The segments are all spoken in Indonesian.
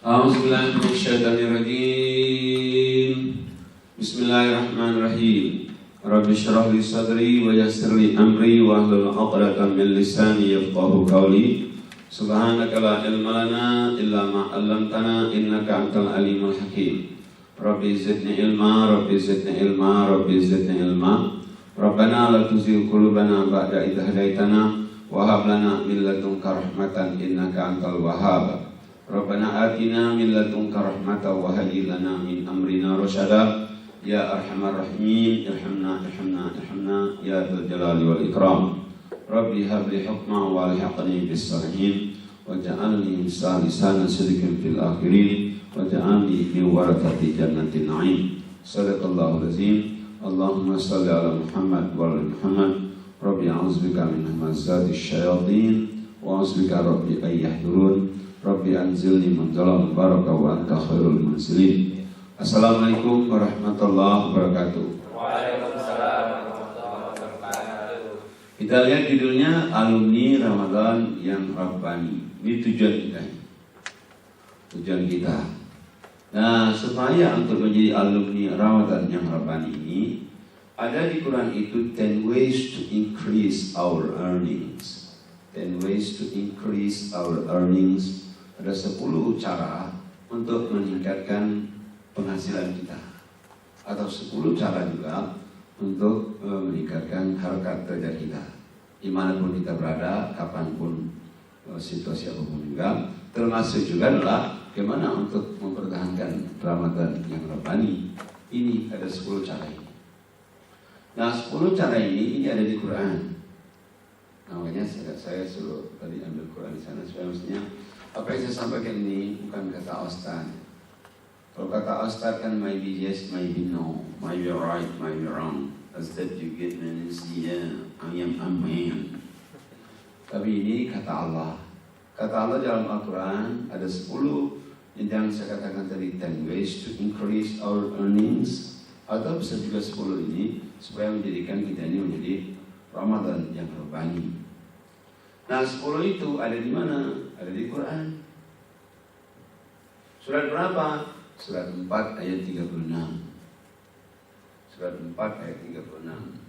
A'udzubillahi minasyaitonirrajim. Bismillahirrahmanirrahim. Rabbi shrah li sadri wa yassir li amri wa hlul 'uqdatam min lisani yafqahu qawli. Subhanaka la ilma lana illa ma 'allamtana innaka antal alimul hakim. Rabbi zidni ilma, Rabbi zidni ilma, Rabbi zidni ilma. Rabbana la tuzigh qulubana ba'da idh hadaitana wa hab lana min ladunka rahmatan innaka antal wahhab. Rabbana atina min ladunka rahmatan wa hayyi lana min amrina rasyada. Ya arhamar rahimin, irhamna ya dzal jalali wal ikram. Rabbi habli hukma wa alhiqni bis salihin waj'alni lisana sidqin fil akhirin waj'alni min warathati jannatin na'im. Shadaqallahu azim. Allahumma shalli ala Muhammad wa ala Muhammad. Rabbi a'udzubika min hamazati syayatin wa a'udzubika rabbi ay yahdurun. Rabbi anzilni munzalan mubaraka wa anta khairul munzilin. Assalamualaikum warahmatullahi wabarakatuh. Waalaikumsalam warahmatullahi wabarakatuh. Kita lihat judulnya Alumni Ramadan yang Rabbani. Ini tujuan kita. Tujuan kita. Nah, supaya untuk menjadi alumni Ramadan yang Rabbani ini, ada di Quran itu 10 ways to increase our earnings. 10 ways to increase our earnings. Ada 10 cara untuk meningkatkan penghasilan kita, atau 10 cara juga untuk meningkatkan harkat derajat kita dimanapun kita berada, kapanpun, situasi apapun juga. Termasuk juga adalah bagaimana untuk mempertahankan Ramadan yang Rabbani. Ini ada 10 cara ini. Nah, 10 cara ini ada di Quran. Namanya saya suruh tadi ambil Quran di sana supaya maksudnya apa yang saya sampaikan ini bukan kata Ustaz. Kalau kata Ustaz kan maybe yes, maybe no, maybe right, maybe wrong. Ustaz juga manusia, ayam amin. Tapi ini kata Allah. Kata Allah dalam Al-Quran ada 10 yang saya katakan tadi, 10 ways to increase our earnings. Atau bisa juga 10 ini supaya menjadikan kita ini menjadi Ramadan yang Rabbani. Nah, 10 itu ada di mana? Ada di Quran. Surat berapa? Surat 4 ayat 36. Surat 4 ayat 36.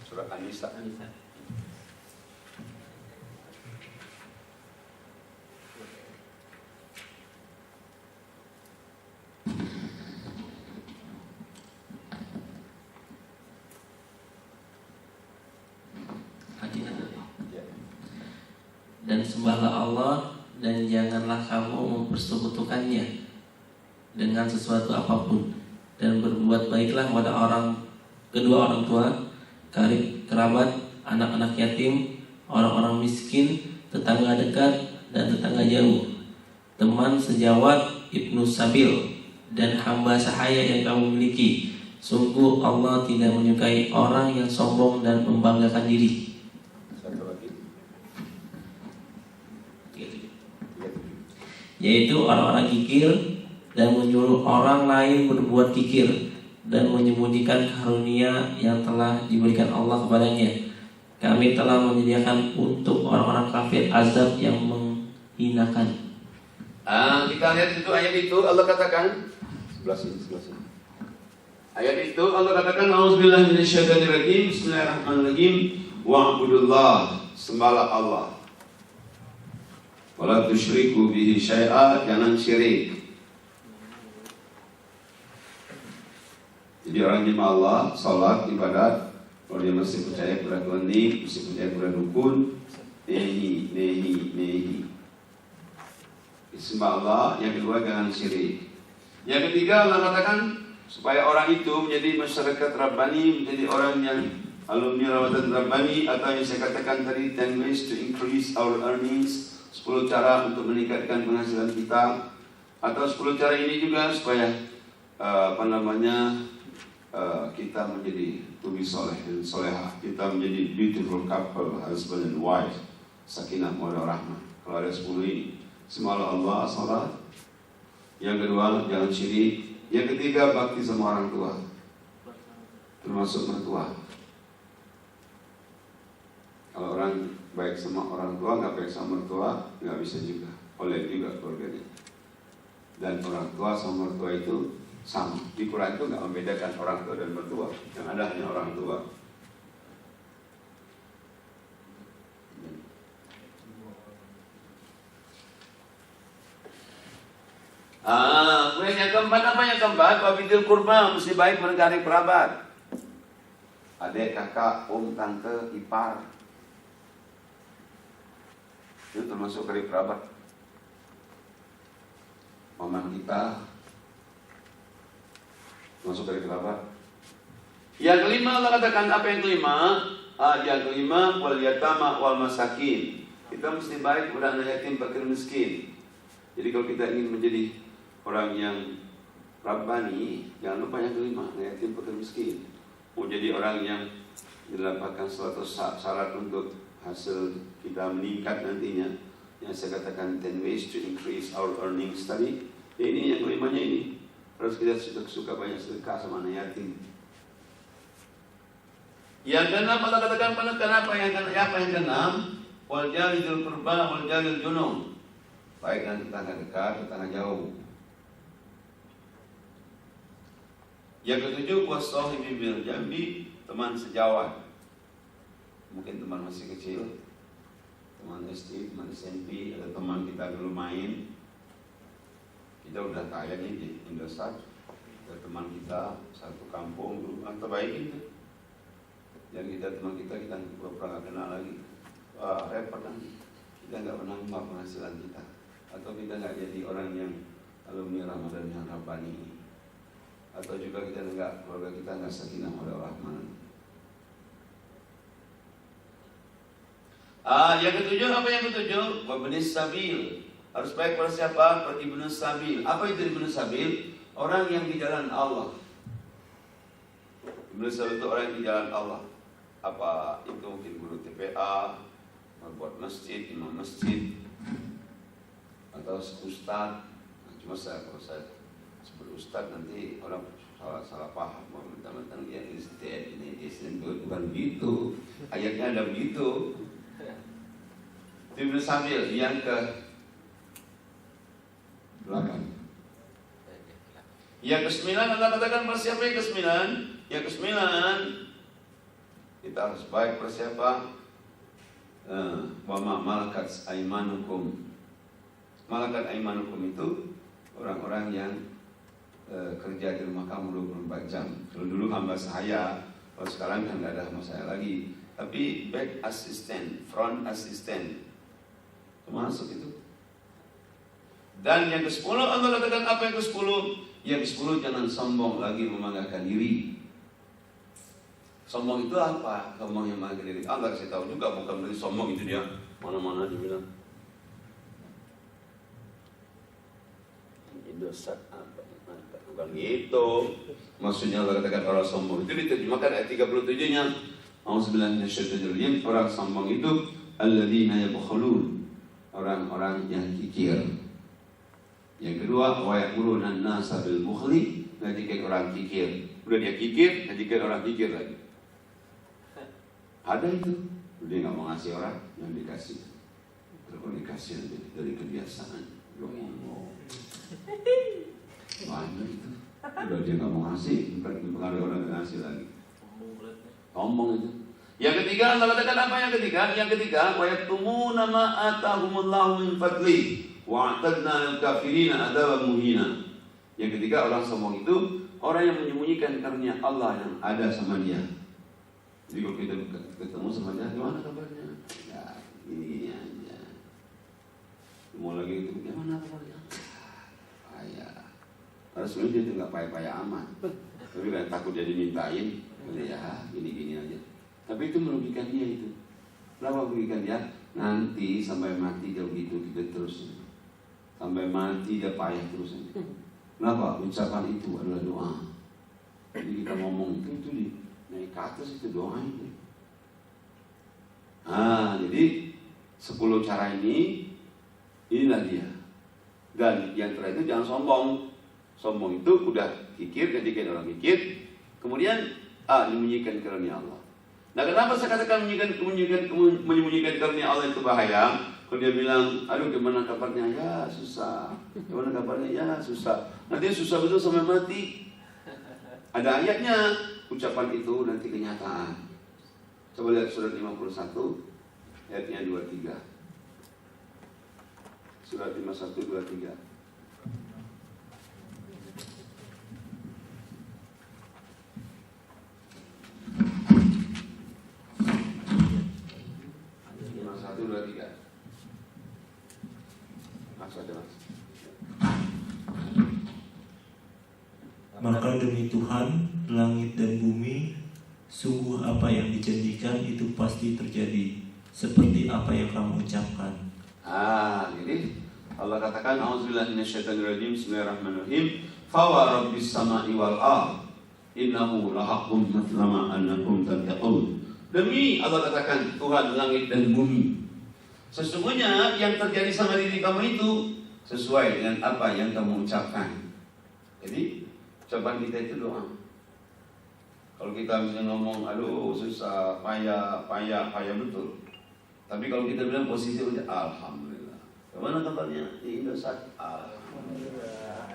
Surat An-Nisa. Dan sembahlah Allah dan janganlah kamu mempersekutukannya dengan sesuatu apapun, dan berbuat baiklah kepada kedua orang tua, karib kerabat, anak-anak yatim, orang-orang miskin, tetangga dekat dan tetangga jauh, teman sejawat, ibnu sabil, dan hamba sahaya yang kamu miliki. Sungguh Allah tidak menyukai orang yang sombong dan membanggakan diri. Yaitu orang-orang kikir dan menyuruh orang lain berbuat kikir dan menyembunyikan karunia yang telah diberikan Allah kepadanya. Kami telah menyediakan untuk orang-orang kafir azab yang menghinakan. Kita lihat itu ayat itu Allah katakan sebelah sini. Ayat itu Allah katakan A'udzubillahi minasyaitonirrajim. Bismillahirrahmanirrahim. Wa'budullah, sembahlah Allah. Wala tusyriku bihi syai'a, jangan syirik. Jadi orang jemaah Allah, salat, ibadat, kalau dia masih percaya kepada Tuhan ini, masih percaya kepada dukun, nehi. Sembah Allah. Yang kedua, jangan syirik. Yang ketiga, Allah katakan supaya orang itu menjadi masyarakat Rabbani, menjadi orang yang alumni Ramadan Rabbani, atau yang saya katakan tadi 10 ways to increase our earnings, 10 cara untuk meningkatkan penghasilan kita, atau 10 cara ini juga supaya kita menjadi to be soleh dan solehah, kita menjadi beautiful couple, husband and wife. sakinah mawaddah rahmah. Kalau ada 10 ini, semua Allah, salat. Yang kedua, jangan syirik. Yang ketiga, bakti sama orang tua, termasuk mertua. Kalau orang baik sama orang tua, nggak baik sama mertua, nggak bisa juga. Oleh juga keluarganya. Dan orang tua sama mertua itu sama. Di Quran itu nggak membedakan orang tua dan mertua. Yang ada hanya orang tua. Kemudian yang keempat, apa yang keempat? Wabidil kurba, mesti baik menegari kerabat. Adik, kakak, tante, ipar. Itu termasuk karib kerabat. Paman kita masuk karib kerabat. Yang kelima, Allah katakan apa yang kelima? Yang kelima, wal yatama wal masakin. Kita mesti baik kepada anak yatim, fakir, miskin. Jadi kalau kita ingin menjadi orang yang Rabbani, jangan lupa yang kelima, anak yatim, fakir, miskin. Mau jadi orang yang dilapatkan suatu syarat untuk hasil kita meningkat nantinya, yang saya katakan 10 ways to increase our earning study. Ini yang kelimanya ini. Harus kita suka banyak sedekah sama anak yatim. Yang keenam, Allah katakan kenapa yang keenam? Wal jalidul qurba wal jalil junub. Baik dengan tetangga dekat, tetangga jauh. Yang ketujuh, wasahibi bil jambi, teman sejawat. Mungkin teman masih kecil, teman SD, teman SMP, atau teman kita dulu main. Kita udah kaya nih di Indosat, ada teman kita satu kampung dulu, atau baik itu. Dan teman kita pura-pura nggak kenal lagi. Wah, repot nanti. Kita nggak pernah menambah penghasilan kita, atau kita nggak jadi orang yang alumni Ramadan yang Rabbani, atau juga keluarga kita nggak sakinah mawaddah rahmah. Yang ketujuh, apa yang ketujuh? Wabnis sabil. Harus baik pada siapa? Pada ibnu sabil. Apa itu ibnu sabil? Orang yang di jalan Allah. Ibnu sabil itu orang yang di jalan Allah. Apa itu? Mungkin guru TPA, membuat masjid, imam masjid, atau ustad. Cuma kalau saya sebut ustad nanti orang salah paham. Mentang-mentang dia Kristen, ini Islam, bukan begitu. Ayatnya ada begitu. Ibnu Sabil yang ke-8. Yang ke-9, Allah katakan persiapa yang ke-9? Yang ke-9, kita harus baik persiapa? Wa ma malakat aimanukum. Malakat aimanukum itu orang-orang yang kerja di rumah kamu 24 jam. Kalau dulu hamba sahaya, kalau sekarang kan nggak ada hamba sahaya lagi. Tapi back assistant, front assistant, termasuk itu. Dan yang ke-10, Allah katakan apa yang ke-10? Yang ke-10, jangan sombong lagi membanggakan diri. Sombong itu apa? Sombong yang membanggakan diri. Allah kasih tahu juga, bukan berarti sombong itu dia mana-mana dibilang Indosat apa? Bukan gitu. Maksudnya Allah katakan orang sombong itu diterjemahkan ayat 37-nya. Auzubillahi minasyaitonir rajim. Orang sombong itu alladzina yabkhulun, orang-orang yang kikir. Yang kedua, wa yaquluna an-nasa bil bukhli, ngajikan orang kikir. Udah dia kikir, ngajikan orang kikir lagi. Ada itu. Dia nggak mau ngasih orang, yang dikasih. Kalau dikasih dari kebiasaan. Banyak itu. Udah dia nggak mau ngasih, mempengaruhi orang yang ngasih lagi. Sombong itu. Yang ketiga, Allah katakan apa yang ketiga? Yang ketiga, wa yaktumuna ma atahumullahu min fadli wa a'tadna lil kafirina adzaban muhina. Yang ketiga, orang sombong itu orang yang menyembunyikan karunia Allah yang ada sama dia. Jadi kalau kita ketemu sama dia, gimana kabarnya? Ya, gini-gini aja. Mau lagi itu, gimana kabarnya? Payah. Karena sebenarnya dia itu nggak payah-payah amat. Tapi kan takut dia dimintain, ya gini-gini aja. Tapi itu merugikan dia itu. Kenapa merugikan dia? Nanti sampai mati dia begitu kita terus. Sampai mati dia payah terus. Kenapa? Ucapan itu adalah doa. Jadi kita ngomong itu naik ke atas itu doa itu. Jadi 10 cara ini, inilah dia. Dan yang terakhir itu jangan sombong. Sombong itu udah kikir, ketika orang kikir, kemudian menyembunyikan karunia Allah. Nah, kenapa saya katakan menyembunyikan karunia Allah itu bahaya? Kalau dia bilang, aduh gimana kabarnya? Ya susah. Gimana kabarnya? Ya susah. Nanti susah betul sampai mati. Ada ayatnya, ucapan itu nanti kenyataan. Coba lihat surat 51, ayatnya 23. Surat 51, 23. Maka demi Tuhan, langit dan bumi, sungguh apa yang dijanjikan itu pasti terjadi, seperti apa yang kamu ucapkan. Jadi Allah katakan, A'udzubillahi minasyaitonirrajim, Bismillahirrahmanirrahim. Fa wa rabbis samai wal ardh innahu lahaqqun matlama annakum tattaqun. Demi Allah katakan, Tuhan langit dan bumi, sesungguhnya yang terjadi sama diri kamu itu sesuai dengan apa yang kamu ucapkan. Jadi ucapan kita itu doa. Kalau kita misalnya ngomong, aduh susah, payah betul. Tapi kalau kita bilang positif aja, alhamdulillah. Kemana kabarnya? Di Indosat, alhamdulillah.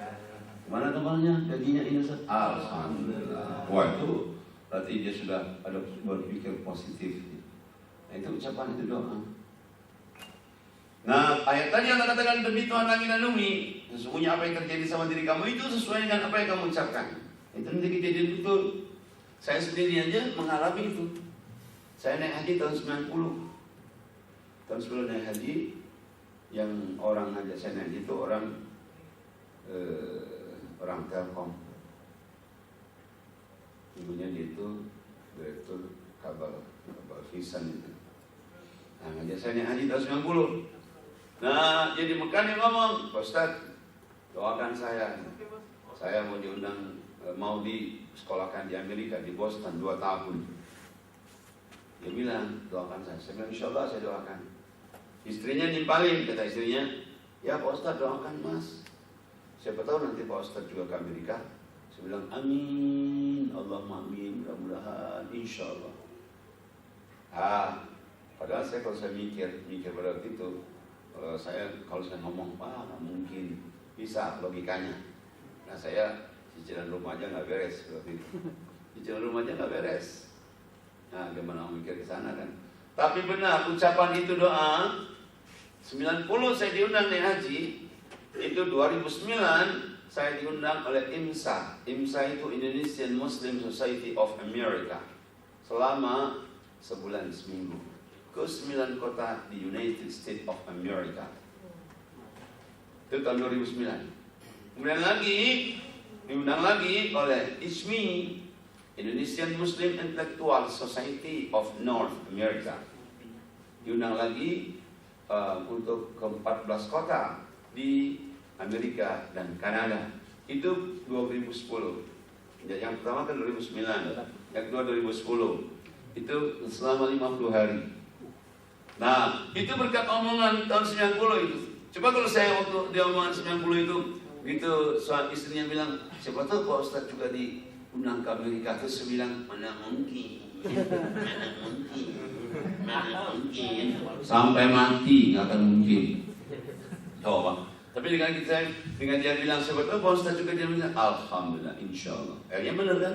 Kemana kabarnya? Gajinya Indosat, alhamdulillah. Wah, itu berarti dia sudah ada berpikir positif. Nah, itu ucapan, itu doa. Nah, ayat tadi yang katakan demi Tuhan langit dan bumi, sesungguhnya apa yang terjadi sama diri kamu itu sesuai dengan apa yang kamu ucapkan. Itu nanti kejadian betul. Saya sendiri aja mengalami itu. Saya naik haji tahun 90. Tahun 10 naik haji, yang orang ngajak saya naik itu orang Telkom. Ibunya dia itu direktur kabel Visan itu. Nah, ngajak saya naik haji tahun 90. Nah, jadi Mekah dia ngomong, Pak Ustaz, doakan saya. Saya mau diundang, mau disekolahkan di Amerika, di Boston 2 tahun. Dia bilang, doakan saya. Saya bilang, insya Allah saya doakan. Istrinya nimpalin, kata istrinya, ya Pak Ustaz doakan Mas. Siapa tahu nanti Pak Ustaz juga ke Amerika. Saya bilang, amin, Allahumma amin, mudah-mudahan, insya Allah. Padahal kalau saya mikir pada waktu itu, kalau saya ngomong, nggak mungkin bisa logikanya. Nah, saya cicilan rumah aja nggak beres seperti itu. Cicilan rumah aja nggak beres. Nah, gimana mau mikir ke sana kan? Tapi benar, ucapan itu doa. 90 saya diundang naik haji. Itu 2009 saya diundang oleh IMSA. IMSA itu Indonesian Muslim Society of America. Selama sebulan seminggu. Ke 9 kota di United States of America. Itu tahun 2009. Kemudian lagi diundang lagi oleh ISMI, Indonesian Muslim Intellectual Society of North America. Diundang lagi untuk ke 14 kota di Amerika dan Kanada. Itu 2010. Yang pertama kan 2009, yang kedua 2010. Itu selama 50 hari. Nah, itu berkat omongan tahun 90 itu. Coba kalau saya waktu dia omongan 90 itu, gitu, istrinya bilang, siapa tahu Pak Ustaz juga diundang ke Amerika. Terus saya bilang, mana mungkin. Sampai mati nggak akan mungkin. Coba. Tapi dengan dia bilang, siapa tahu Pak Ustaz juga, dia bilang, alhamdulillah, insya Allah. Akhirnya benar kan?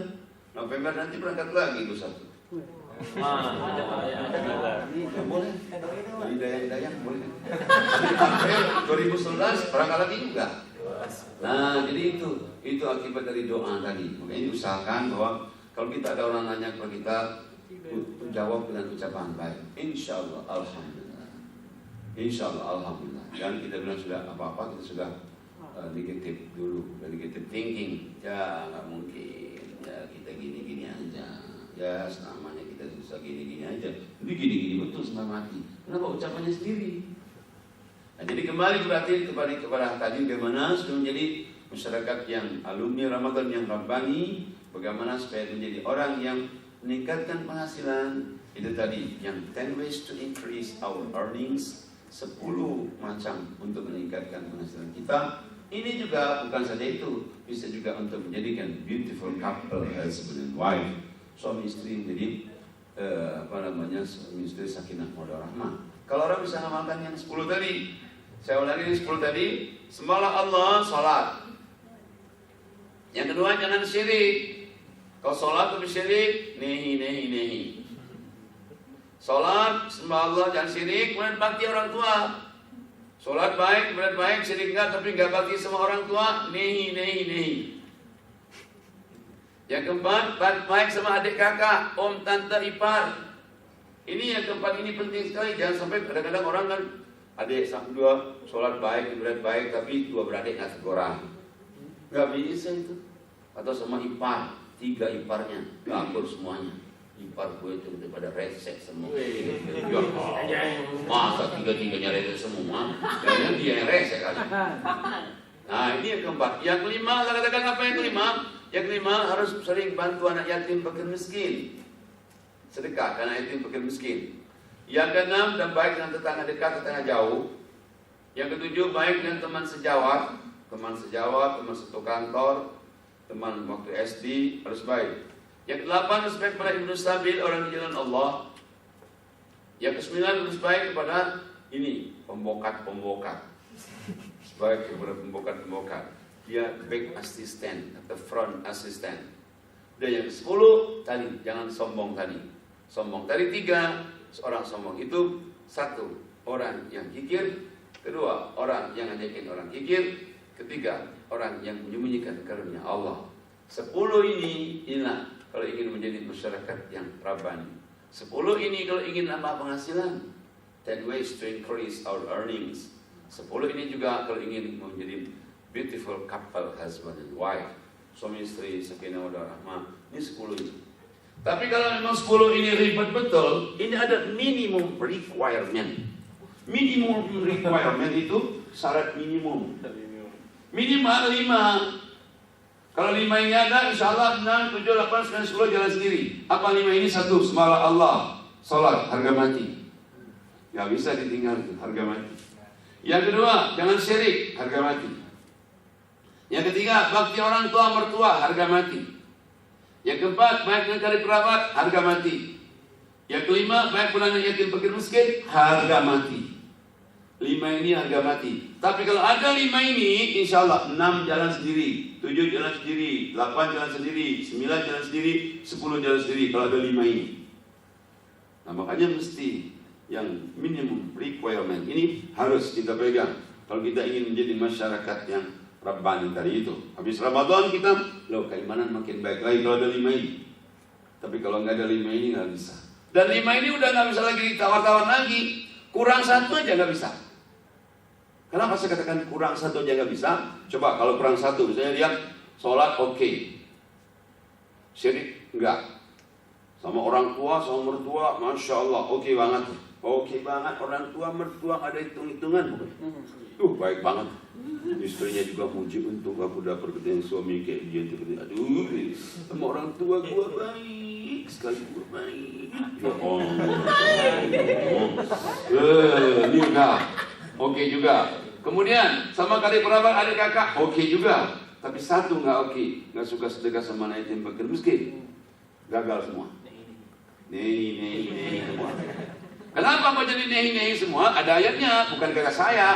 November nanti berangkat lagi itu satu. Boleh. Dayang boleh. 2011 berangkat lagi juga. Nah, jadi itu akibat dari doa tadi. Makanya usahakan bahwa kalau kita ada orang nanya kepada kita, jawab dengan ucapan baik. Insya Allah, alhamdulillah. Insya Allah, alhamdulillah. Dan kita bilang sudah apa-apa, kita sudah negatif dulu, negatif thinking. Ya nggak mungkin. Ya kita gini-gini aja. Ya selamanya kita susah gini-gini aja. Tapi gini-gini betul sampai mati. Kenapa ucapannya sendiri? Nah, jadi kembali berarti kepada tadi bagaimana supaya menjadi masyarakat yang alumni Ramadan yang Rabbani, bagaimana supaya menjadi orang yang meningkatkan penghasilan, Itu tadi yang 10 ways to increase our earnings, 10 macam untuk meningkatkan penghasilan kita. Ini juga bukan saja itu, bisa juga untuk menjadikan beautiful couple, husband and wife, suami istri menjadi suami istri sakinah mawaddah rahmah. Kalau orang bisa mengamalkan yang 10 tadi, saya ulangi ini 10 tadi, sembahlah Allah, salat. Yang kedua, jangan syirik. Kalau salat tapi syirik, nehi. Salat, sembah Allah, jangan syirik, kemudian bakti orang tua. Salat baik, kemudian baik, syirik enggak, tapi enggak bakti sama orang tua, nehi. Yang keempat, baik sama adik kakak, om, tante, ipar. Ini yang keempat, ini penting sekali. Jangan sampai kadang-kadang orang kan adik sama dua, sholat baik, ibadat baik, tapi dua beradik nggak tegorang. Nggak bisa itu. Atau sama ipar, 3 iparnya, gabur semuanya. Ipar gue itu daripada resek semua. Masa 3-3-nya resek semua? Jangan dia yang resek kali. Nah ini yang keempat. Yang kelima, saya katakan apa yang kelima? Yang kelima harus sering bantu anak yatim fakir miskin. Sedekah karena yatim fakir miskin. Yang keenam, dan baik dengan tetangga dekat, tetangga jauh. Yang ketujuh, baik dengan teman sejawat, teman satu kantor, teman waktu SD, harus baik. Yang kedelapan, harus baik kepada ibnu sabil, orang di jalan Allah. Yang kesembilan, harus baik kepada ini, pembokat. Baik kepada pembokat. Dia back assistant atau front assistant. Dan yang ke-10 tadi, jangan sombong tadi. Sombong tadi 3, seorang sombong itu 1, orang yang kikir. 2, orang yang ngajakin orang kikir. 3, orang yang menyembunyikan karunia Allah. 10 inilah kalau ingin menjadi masyarakat yang rabbani. 10 ini kalau ingin nambah penghasilan. 10 ways to increase our earnings. 10 ini juga kalau ingin menjadi beautiful couple, husband and wife, suami istri sakinah mawaddah rahmah. Ini 10 ini. Tapi kalau memang 10 ini ribet betul, ini ada minimum requirement. Minimum requirement itu syarat minimum. Minimal 5. Kalau 5 ini ada, insya Allah 6, 7, 8, 9, 10 jalan sendiri. Apa 5 ini? 1, sembahlah Allah, salat, harga mati. Gak bisa ditinggal itu, harga mati. Yang kedua, jangan syirik, harga mati. Yang ketiga, bakti orang tua mertua, harga mati. Yang keempat, baik dengan karib kerabat, harga mati. Yang kelima, baik pula dengan yatim fakir miskin, harga mati. 5 ini harga mati. Tapi kalau ada 5 ini, insya Allah 6 jalan sendiri, 7 jalan sendiri, 8 jalan sendiri, 9 jalan sendiri, 10 jalan sendiri. Kalau ada 5 ini, nah makanya mesti yang minimum requirement ini harus kita pegang. Kalau kita ingin menjadi masyarakat yang rabbani tadi itu. Habis Ramadan kita, keimanan makin baik lagi kalau ada 5 ini. Tapi kalau nggak ada 5 ini nggak bisa. Dan 5 ini udah nggak bisa lagi ditawar-tawar lagi. Kurang 1 aja nggak bisa. Kenapa saya katakan kurang 1 aja nggak bisa? Coba kalau kurang 1, misalnya lihat sholat oke, syirik enggak, sama orang tua, sama mertua, masya Allah oke banget. Oke banget, orang tua mertua ada hitung-hitungan. Baik banget. Istrinya juga muji untuk aku dapat ketemu suami kayak dia. Aduh, sama orang tua gua baik sekali, gua baik. Ya Allah. Ini enggak. Oke juga. Kemudian sama kali kerabat ada kakak, oke juga. Tapi 1 enggak oke, enggak suka sedekah sama anak yatim fakir miskin. Gagal semua. Nehi semua. Kenapa kok jadi nehi semua? Ada ayatnya, bukan kata saya.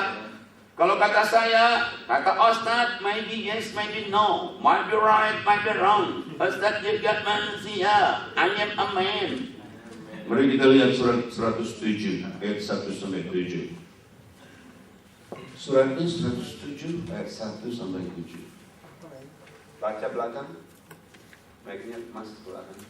Kalau kata saya, kata Ustaz, maybe yes, maybe no, might be right, might be wrong. Ustaz juga manusia, I am a man. Mari kita lihat surat 107 ayat 1 sampai 7. Suratnya 107 ayat 1 sampai 7. Baca belakang. Baiknya Mas belakang.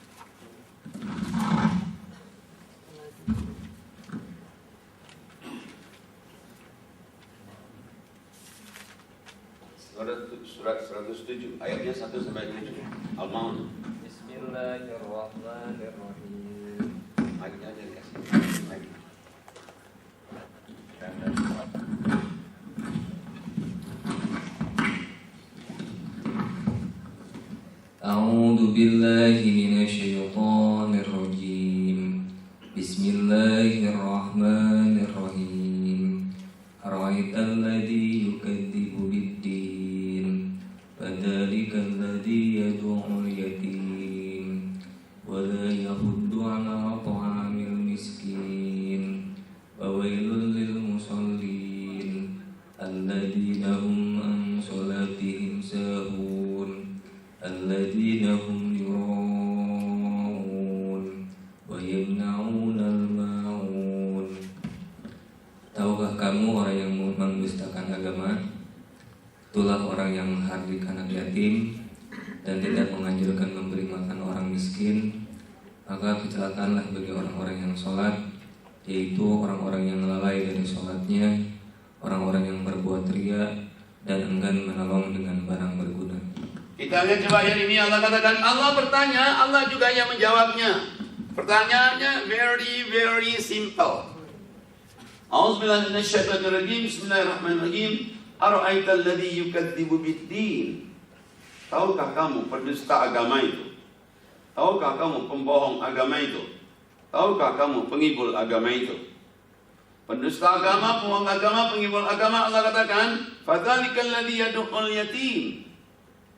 Surat 107 ayatnya 1 sampai 7. Al-Maun. Bismillahirrahmanirrahim. Ayatnya aja dikasih. A'udzu billahi minasyaitonir rajim. Ara'aital ladzi yukadzibu bid-din fadzalikal ladzi yad'ul yatim wa la yahuddu 'ala ta'amil miskin fawailul lil musallin alladzina hum an shalatihim sahun alladzina hum yura'un wa yamna'unal ma'un. Tahukah kamu orang yang mendustakan agama? Itulah orang yang menghardik anak yatim dan tidak menganjurkan memberi makan orang miskin. Maka kecelakaanlah bagi orang-orang yang sholat, yaitu orang-orang yang lalai dari sholatnya, orang-orang yang berbuat ria dan enggan menolong dengan barang berguna. Kita lihat coba ayat ini, Allah katakan, Allah bertanya, Allah juga yang menjawabnya. Pertanyaannya very simple. A'udzubillahi minasyaitonirrajim. Bismillahirrahmanirrahim. Ara'aital ladzi yukadzibu bid-din. Tahukah kamu pendusta agama itu? Tahukah kamu pembohong agama itu? Tahukah kamu pengibul agama itu? Pendusta agama, pembohong agama, pengibul agama, Allah katakan, fadzalikal ladzi yad'ul yatim.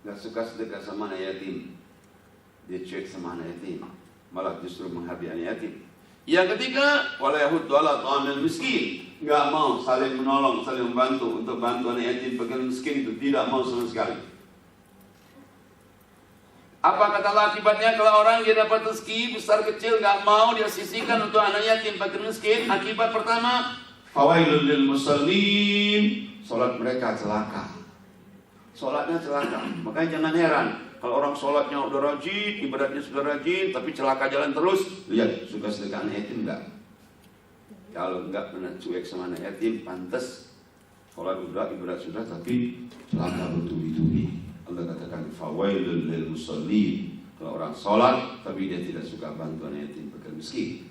Gak suka sedekah sama anak yatim, dia cuek sama anak yatim, malah justru menghargai anak yatim. Yang ketiga, wala yahuddu 'ala ta'amil miskin, gak mau saling menolong, saling membantu untuk bantu anak yatim, fakir miskin itu tidak mau sama sekali. Apa katalah akibatnya kalau orang dia dapat rezeki besar kecil gak mau dia sisihkan untuk anak yatim, fakir miskin? Akibat pertama, fawailul lil musallin, salat mereka celaka. Sholatnya celaka. Makanya jangan heran kalau orang sholatnya udah rajin, ibadatnya sudah rajin, tapi celaka jalan terus. Lihat, suka sedekah anak yatim enggak? Kalau enggak pernah cuek sama anak yatim, pantas sholat udah, ibadat sudah, tapi celaka bertubi-tubi. Allah katakan fawailul lil musallin. Kalau orang sholat tapi dia tidak suka bantu anak yatim, fakir miskin.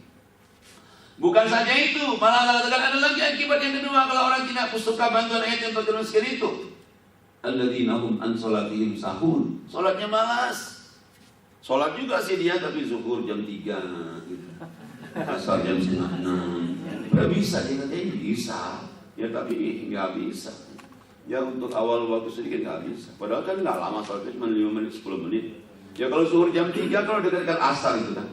Bukan saja itu, malah Allah katakan ada lagi akibat yang kedua kalau orang tidak suka bantu anak yatim, fakir miskin itu. Alladzina hum an salatihim sahun. Salatnya malas. Salat juga sih dia tapi zuhur jam 3 gitu. Asar jam 5:30. Enggak bisa dia katanya bisa. Ya tapi enggak bisa. Ya untuk awal waktu sedikit enggak bisa. Padahal kan enggak lama salatnya cuma 5 menit 10 menit. Ya kalau zuhur jam 3 kalau dekat-dekat asar itu kan.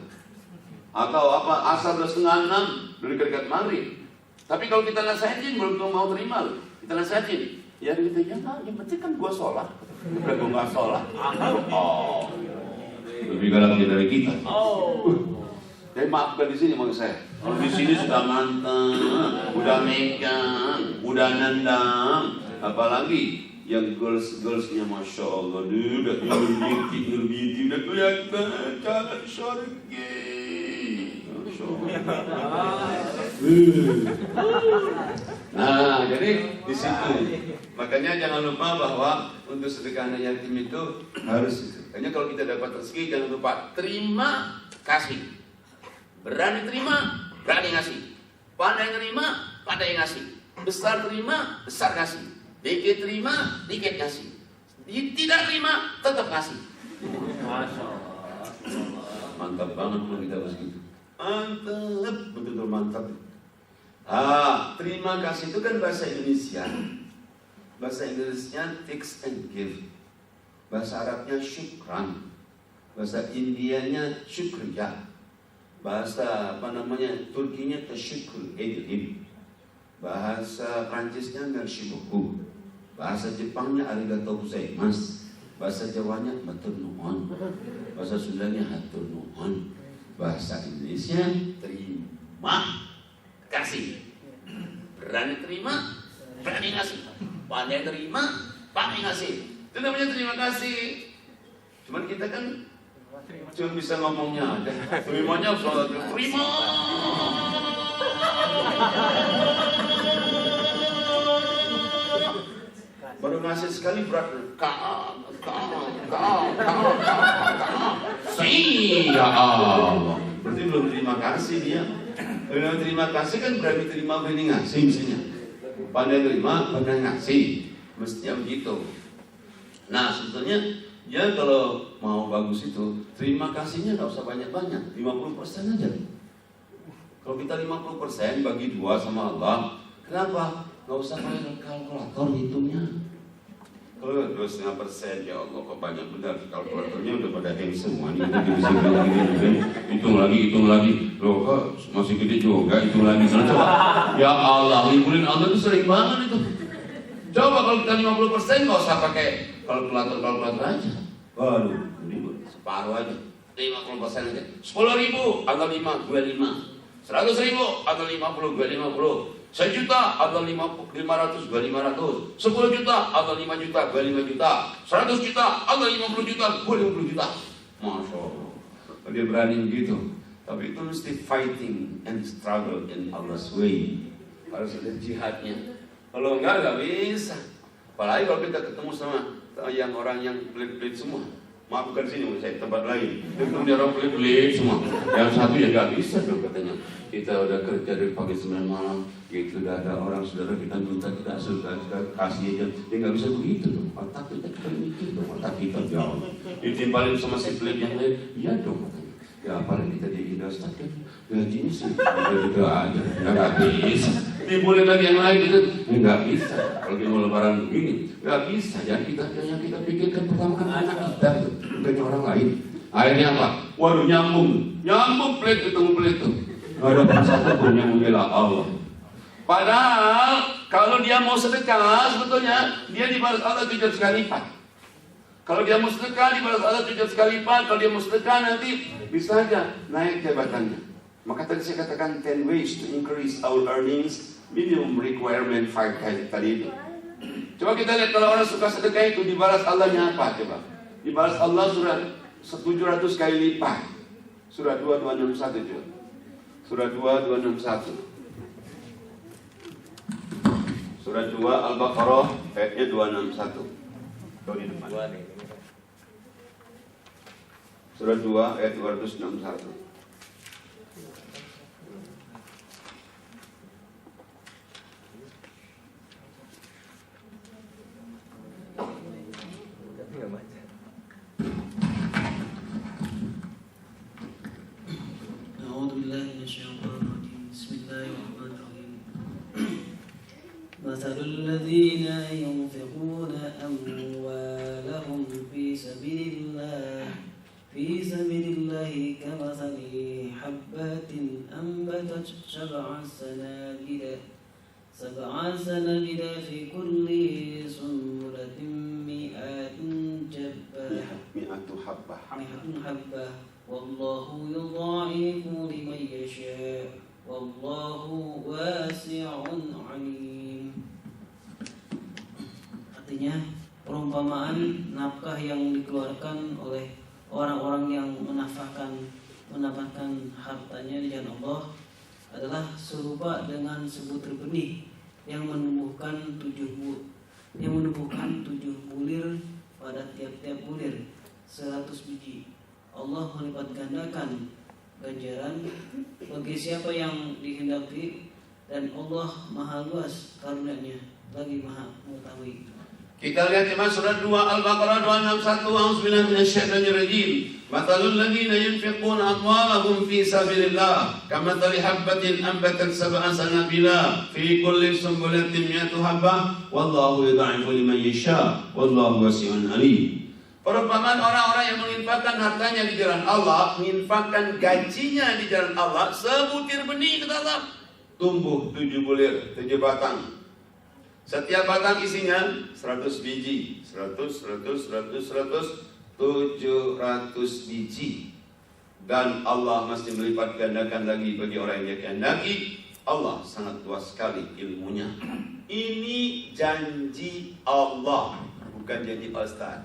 Atau apa asar udah 5:30 dekat-dekat maghrib. Tapi kalau kita nasihatin belum mau terima loh. Kita nasihatin. Ya gitu ya, yang penting kan gua sholat. Bukan gua nggak sholat. Oh, lebih galak dari kita. Oh, tapi maafkan di sini maksud saya. Kalau di sini sudah mantap, udah megang, udah nendang, apalagi yang girls-girlsnya masya Allah, udah ngerbiti, udah kelihatan jalan syargi. Nah, jadi di situ. Makanya jangan lupa bahwa untuk sedekah anak yatim itu harus. Makanya kalau kita dapat rezeki jangan lupa terima kasih. Berani terima, berani ngasih. Pandai terima, pandai ngasih. Besar terima, besar ngasih. Dikit terima, dikit ngasih. Tidak terima, tetap ngasih. Masya Allah. Mantap banget kalau kita begitu. Mantap, betul-betul mantap. Terima kasih itu kan bahasa Indonesia. Bahasa Inggrisnya thanks and give. Bahasa Arabnya syukran. Bahasa Indianya syukriyah. Bahasa Turkinya tasyukur ederim. Bahasa Prancisnya merci beaucoup. Bahasa Jepangnya arigatou gozaimasu. Bahasa Jawanya matur nuwun. Bahasa Sundanya hatur nuwun. Bahasa Indonesia terima kasih. Berani terima, berani ngasih. Pandai terima, pandai ngasih. Itu namanya terima kasih. Cuman kita kan cuma bisa ngomongnya aja. Terimanya sholat terima. Baru ngasih sekali berat. Ya Allah. Berarti belum terima kasih dia. Kalau terima kasih kan berarti terima berani ngasih mestinya. Pandai terima, pandai ngasih. Mestinya begitu. Nah sebetulnya ya kalau mau bagus itu terima kasihnya nggak usah banyak-banyak, 50% aja. Kalau kita 50% bagi 2 sama Allah, kenapa? Nggak usah pakai kalkulator hitungnya. Kalau 2,5%, ya Allah, kok banyak benar. Kalkulatornya udah pada hang semua. Ini kita bisa hitung lagi. Loh, kok masih gede juga, hitung lagi. Coba. Ya Allah, ngibulin Allah itu sering banget itu. Coba kalau kita 50%, nggak usah pakai kalkulator aja. Waduh, ribut. Separuh aja. 50% aja. 10.000 atau 5, gue 5. 100.000 atau 50, gue 50. 1 juta atau 500, gue 500. 10 juta atau 5 juta, gue 5 juta. 100 juta atau 50 juta, gue 50 juta. Masya Allah. Dia berani begitu. Tapi itu mesti fighting and struggle in Allah's way. Harus ada jihadnya. Kalau enggak bisa. Apalagi kalau kita ketemu sama yang orang yang pelit-pelit semua. Maaf, bukan sini, saya tempat lain. Ketemu dia orang pelit-pelit semua. Yang satu ya nggak bisa dong katanya. Kita udah kerja dari pagi 9 malam. Itu udah ada orang saudara kita minta kita sudah kasih aja. Dia nggak bisa begitu dong. Otak kita mikir dong. Otak kita jauh. Ditimpalin sama si pelit yang lain. Iya dong katanya. Ya apalagi kita di Indosat kan gajinya sih. Gitu aja. Nggak bisa. Dibully lagi yang lain gitu. Nggak bisa. Kalau kita mau lebaran begini. Nggak bisa. Yang kita pikirkan pertama kan anak kita. Bukan orang lain. Akhirnya apa? Waduh, nyambung pelit ketemu pelit tuh. Nggak ada perasaan pun yang membela Allah. Padahal kalau dia mau sedekah sebetulnya dia dibalas Allah 700 kali lipat. Kalau dia mau sedekah dibalas Allah 700 kali lipat. Kalau dia mau sedekah nanti bisa aja naik jabatannya. Maka tadi saya katakan 10 ways to increase our earnings. Minimum requirement 5 tadi itu. Coba kita lihat kalau orang suka sedekah itu dibalas Allahnya apa coba? Dibalas Allah surat 700 kali lipat. Surah 2:261 juga. Surah 2:261. Surah 2 Al-Baqarah ayatnya 261. Tuh di depan. Surah 2 ayat 261. مثل الذين ينفقون أموالهم في سبيل الله كمثل حبة أنبتت سبع سنابل في كل سنبلة 100 حبة والله يضاعف لمن يشاء والله واسع عليم. Artinya perumpamaan nafkah yang dikeluarkan oleh orang-orang yang mendapatkan hartanya di jalan Allah adalah serupa dengan sebutir benih yang menumbuhkan 7 bulir pada tiap-tiap bulir 100 biji. Allah melipat gandakan ganjaran bagi siapa yang dikehendaki dan Allah maha luas karunia-Nya lagi maha mengetahui. Kita lihat jemaah surah 2 Al-Baqarah 261. A'udzubillahi minasyaitonir rajim. Mathalul ladzina yunfiquna amwalahum fi sabilillah kamathali habbatin anbatat sab'a sanabila fi kulli sunbulatin 100 habbah wallahu yudha'ifu liman yasha wallahu wasi'un alim. Perumpamaan orang-orang yang menginfakkan hartanya di jalan Allah, menginfakkan gajinya di jalan Allah, sebutir benih kata Allah, tumbuh 7 bulir, 7 batang. Setiap batang isinya 100 biji, 700 biji. Dan Allah masih melipat gandakan lagi bagi orang yang dikehendaki. Allah sangat luas sekali ilmunya. Ini janji Allah, bukan janji Ustaz.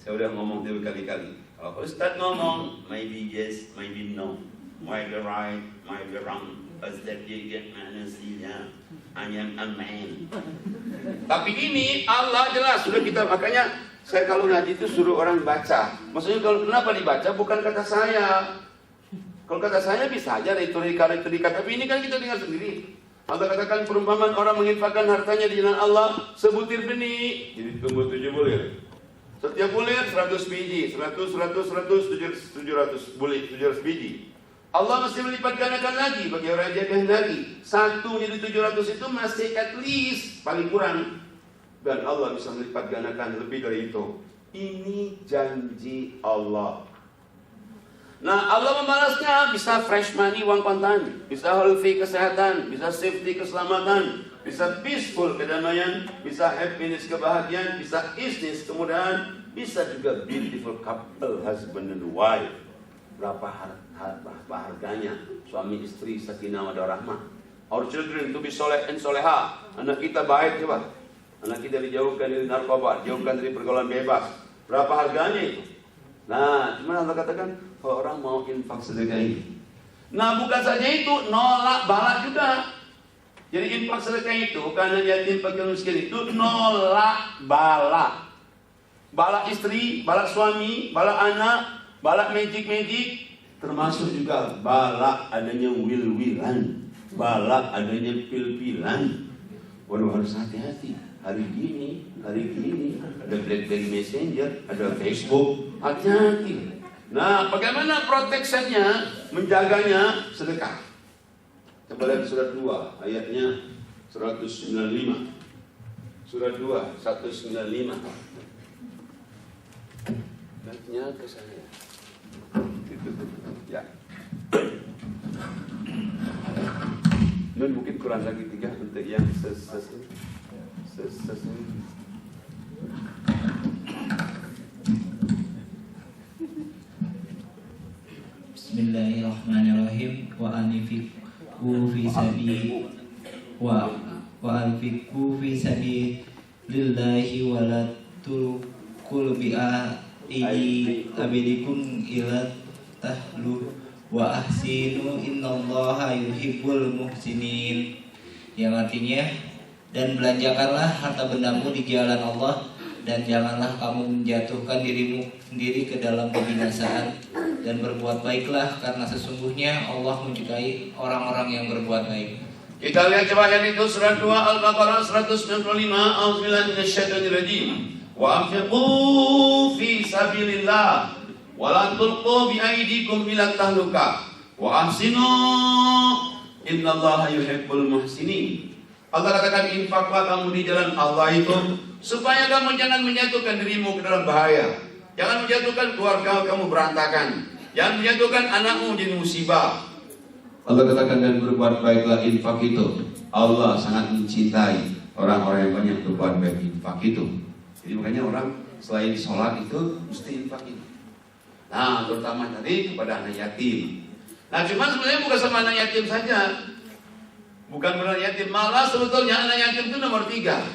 Saya udah ngomong itu berkali-kali. Kalau Ustaz ngomong, maybe yes, maybe no, might be right, might be wrong. Ustaz juga manusia, hanya amin. Tapi ini Allah jelas sudah kita, makanya saya kalau ngaji itu suruh orang baca. Maksudnya kalau kenapa dibaca bukan kata saya. Kalau kata saya bisa aja retorika, tapi ini kan kita dengar sendiri. Allah katakan perumpamaan orang menginfakkan hartanya di jalan Allah sebutir benih, jadi tumbuh 7 bulir. Setiap bulir 100 biji, 700 bulir, 700 biji. Allah mesti melipat gandakan lagi bagi orang yang dia kehendaki. 1 jadi 700 itu masih at least paling kurang. Dan Allah bisa melipat gandakan lebih dari itu. Ini janji Allah. Nah, Allah membalasnya bisa fresh money, uang kontan, bisa healthy kesehatan, bisa safety keselamatan, bisa peaceful kedamaian, bisa happiness kebahagiaan, bisa business kemudahan, bisa juga beautiful couple husband and wife. Berapa harganya suami istri sakinah mawaddah rahmah. Our children to be soleh and soleha. Anak kita baik coba. Anak kita dijauhkan dari narkoba, dijauhkan dari pergaulan bebas. Berapa harganya itu? Nah, cuma Allah katakan kalau orang mau infak sedekah ini. Nah, bukan saja itu, nolak bala juga. Jadi infak sedekah itu karena yatim fakir miskin itu nolak bala. Bala istri, bala suami, bala anak, bala magic, termasuk juga bala adanya wil-wilan, bala adanya pil-pilan. Waduh, harus hati-hati. Hari gini ada BlackBerry Messenger, ada Facebook, hati-hati. Nah, bagaimana proteksinya, menjaganya? Sedekah. Coba lihat surat 2 ayatnya 195. Surat 2 195. Lihatnya ke saya. Ya. Dan mungkin kurang lagi 3 untuk yang Bismillahirrahmanirrahim. Wa anfiqu fi sabil wa anfiqu fi sabilillahi wa la tulqu bi abidikum ila tahlu wa ahsinu innallaha yuhibbul muhsinin. Yang artinya, dan belanjakanlah harta bendamu di jalan Allah, dan janganlah kamu menjatuhkan dirimu sendiri ke dalam kebinasaan, dan berbuat baiklah karena sesungguhnya Allah menyukai orang-orang yang berbuat baik. Kita lihat coba ayat itu surat 2 Al-Baqarah 195. A'udzubillahi minasyaitonirrajim. Wa anfiqu fi sabilillah wa la tulqu bi aydikum ila tahluka wa ahsinu innallaha yuhibbul muhsinin. Allah katakan infaklah kamu di jalan Allah itu supaya kamu jangan menjatuhkan dirimu ke dalam bahaya, jangan menjatuhkan keluarga kamu berantakan, jangan menjatuhkan anakmu jadi musibah. Allah katakan dan berbuat baiklah infak itu. Allah sangat mencintai orang-orang yang banyak berbuat baik infak itu. Jadi makanya orang selain sholat itu mesti infak itu. Nah, terutama tadi kepada anak yatim. Nah, cuma sebenarnya bukan sama anak yatim saja. Bukan benar yatim, malah sebetulnya anak yatim itu nomor 3.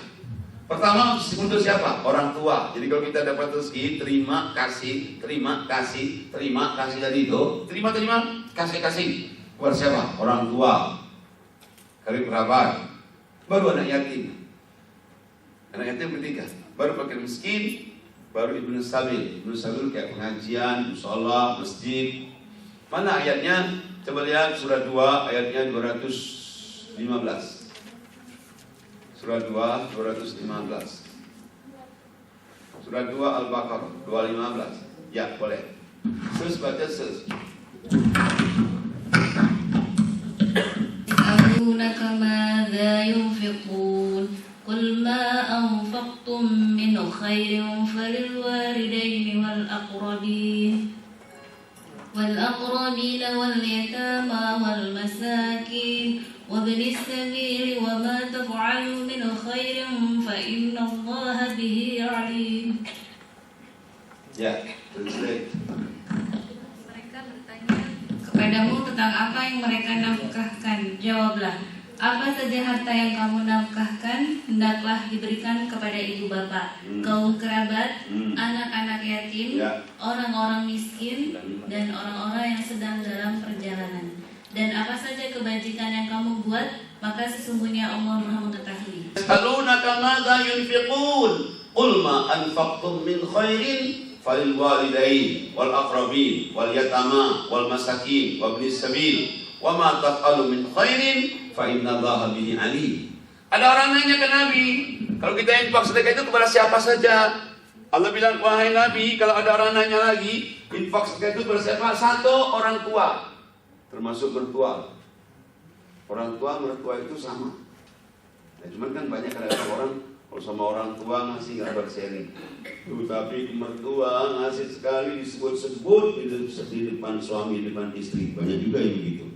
Pertama untuk siapa? Orang tua. Jadi kalau kita dapat rezeki, terima kasih dari itu. Terima kasih. Buat siapa? Orang tua, karib kerabat, baru anak yatim. Anak yatim ketiga, baru fakir miskin, baru ibnu sabil. Ibnu sabil kayak pengajian, mushola, masjid. Mana ayatnya? Coba lihat surat 2 ayatnya 215. Surat 2 215. Surat 2 Al-Baqarah 215. Ya, boleh. Terus baca terus. يسألونك ماذا ينفقون قل ما أنفقتم من خير فللوالدين والأقربين واليتامى والمساكين وابن السبيل وما تفعلوا من خير فإن الله به عليم. Ya, translate. Mereka bertanya kepadamu tentang apa yang mereka nafkahkan. Jawablah, apa saja harta yang kamu nafkahkan hendaklah diberikan kepada ibu bapak, kaum kerabat, anak-anak yatim, orang-orang miskin, dan orang-orang yang sedang dalam perjalanan. Dan apa saja kebajikan yang kamu buat, maka sesungguhnya Allah Maha mengetahui. Yas'alunaka madza yunfiqun qul ma anfaqtum min khairin falil walidain wal aqrabin wal yatama wal masakin wa ibnis sabil wa ma taf'alu min khairin fa innallaha bihi alim. Ada orang nanya ke Nabi, kalau kita infak sedekah itu kepada siapa saja? Allah bilang, wahai Nabi, kalau ada orang nanya lagi, infak sedekah itu kepada siapa? 1, orang tua. termasuk mertua. Orang tua mertua itu sama. Nah, cuman kan banyak kadang-kadang orang kalau sama orang tua ngasih nggak berseri. Tapi mertua ngasih sekali disebut-sebut di depan suami, di depan istri. Banyak juga yang begitu.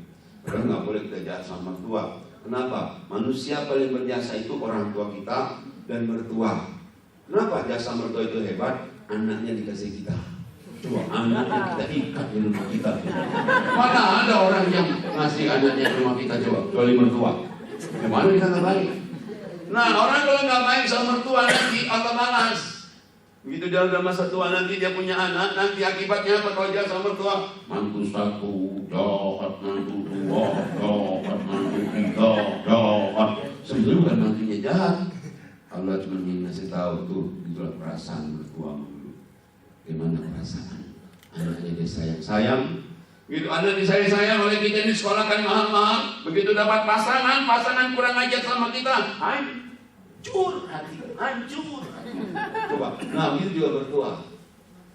Karena nggak boleh kita jahat sama mertua. Kenapa? Manusia paling berjasa itu orang tua kita dan mertua. Kenapa jasa mertua itu hebat? Anaknya dikasih kita. Coba anaknya kita ikat di rumah kita. Mana ada orang yang ngasih anaknya di rumah kita coba? Kecuali mertua. Gimana kita nggak baik? Nah, orang kalau nggak baik sama mertua nanti Allah balas. Begitu dia udah masa tua nanti dia punya anak, nanti akibatnya apa kalau dia sama mertua? Mantu satu, jahat, mantu dua, jahat, mantu tiga, jahat. Sebenarnya bukan mantunya jahat. Allah cuma ingin ngasih tahu tuh, itulah perasaan mertua dulu. Gimana perasaan? Anaknya dia sayang-sayang. Begitu anak disayang-sayang oleh kita disekolahkan mahal-mahal. Begitu dapat pasangan kurang ajar sama kita, hancur hati, hancur. Coba, nah itu juga mertua.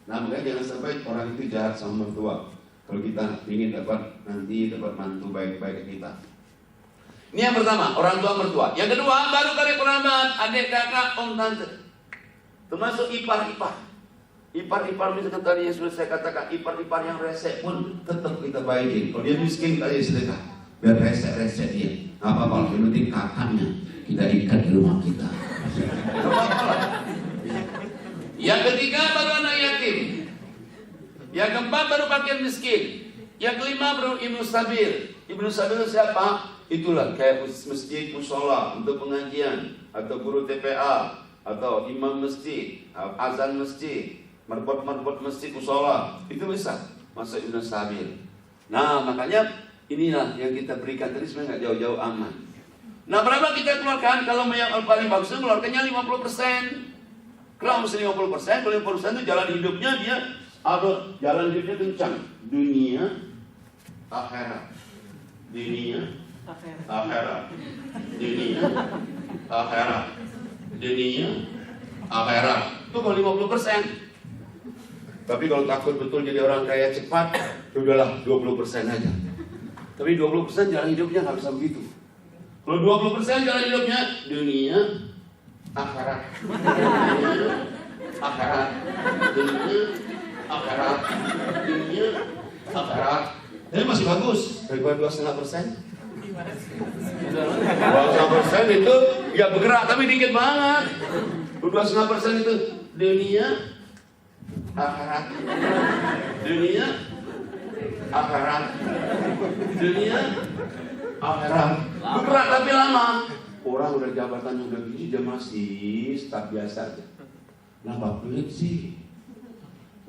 Nah makanya jangan sampai orang itu jahat sama mertua. Kalau kita ingin dapat mantu baik-baik kita. Ini yang pertama, orang tua mertua. Yang kedua, baru karib kerabat, adik kakak, om tante. Termasuk ipar-ipar. Ipar-ipar misalkan tadi yang sudah saya katakan, ipar-ipar yang resek pun tetap kita baikin. Kalau dia miskin kita aja sedekah, biar resek-resek dia. Nggak apa-apa, yang penting kakaknya kita ikat di rumah kita. Yang ketiga baru anak yatim. Yang keempat baru fakir miskin. Yang kelima baru ibnu sabil. Ibnu sabil siapa? Itulah kayak masjid musola untuk pengajian, atau guru TPA, atau imam masjid, azan masjid, merbot masjid musola. Itu bisa masuk ibnu sabil. Nah makanya inilah yang kita berikan tadi sebenarnya nggak jauh-jauh aman. Nah berapa kita keluarkan? Kalau yang paling bagus itu keluarkannya 50%. Kalau mesti 50%, kalau 50% itu jalan hidupnya dia ada jalan hidupnya kencang. Dunia, akhirat. Dunia, akhirat. Dunia, akhirat. Dunia, akhirat. Itu kalau 50%. Tapi kalau takut betul jadi orang kaya cepat, udahlah 20% aja. Tapi 20% jalan hidupnya nggak bisa begitu. Kalau 20% jalan hidupnya dunia, akhirat, dunia, akhirat, dunia, akhirat, dunia, akhirat. Ini masih bagus daripada 2,5%. 2,5% itu ya bergerak tapi dikit banget. 2,5% itu dunia, akhirat, dunia, akhirat, dunia, akhirat. Bergerak tapi lama. Orang udah jabatannya udah gini dia masih staf biasa aja. Kenapa pelit sih?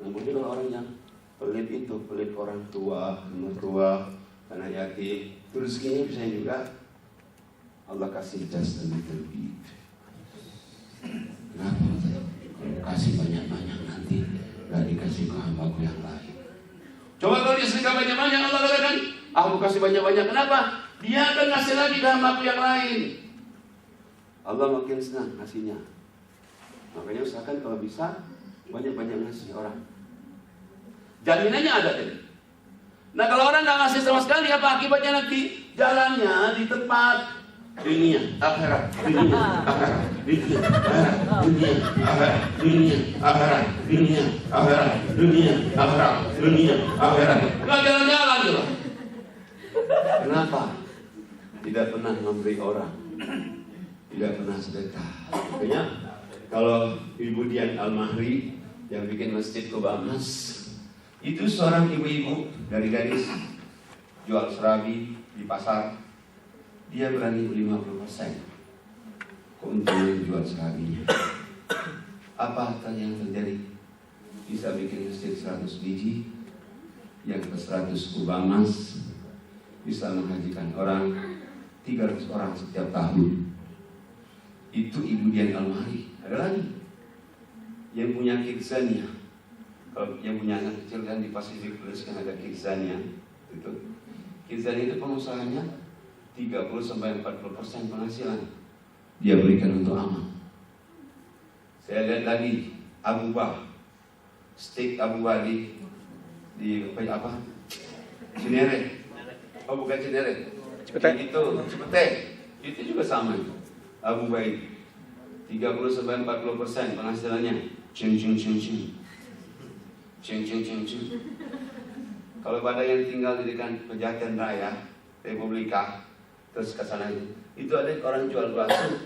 Namun kalau orang yang pelit itu pelit orang tua, mertua, anak yatim, terus rezekinya bisa juga Allah kasih just a little bit. Kenapa? Kalau kasih banyak-banyak nanti gak dikasih ke hambaku yang lain. Coba kalau dia sedekah banyak-banyak, Allah katakan, aku kasih banyak-banyak. Kenapa? Dia akan ngasih lagi ke hambaku yang lain. Allah makin senang ngasihnya. Makanya usahakan kalau bisa banyak-banyak ngasih orang. Jaminannya ada tadi. Nah kalau orang nggak ngasih sama sekali, apa akibatnya nanti? Jalannya di tempat dunia, akhirat, dunia, akhirat, dunia, akhirat, dunia, akhirat, dunia, akhirat, dunia, akhirat, dunia, akhirat, dunia, akhirat. Nggak jalan-jalan gitu. Kenapa? Tidak pernah memberi orang, tidak pernah sedekah. Makanya kalau Ibu Dian Al-Mahri yang bikin masjid Kobamas, itu seorang ibu-ibu dari gadis jual serabi di pasar, dia berani 50% keuntungan jual serabinya. Apa yang terjadi? Bisa bikin masjid 100 biji, yang ke 100 kubang emas, bisa menghajikan orang 300 orang setiap tahun. Itu Ibu Dian Al-Mahri. Ada lagi yang punya Kidzania. Kalau yang punya anak kecil kan di Pacific Place kan ada Kidzania. Itu Kidzania itu pengusahanya 30-40% penghasilan dia berikan untuk amal. Saya lihat lagi Abu Bah, steak Abu Bah di apa? Cinere. Oh bukan Cinere. Itu Cipete. Itu juga sama. Abu Baid 30-40% penghasilannya. Cing. Kalau pada yang tinggal di dekat Pejaten Raya, Republika, terus ke sana itu ada orang jual bakso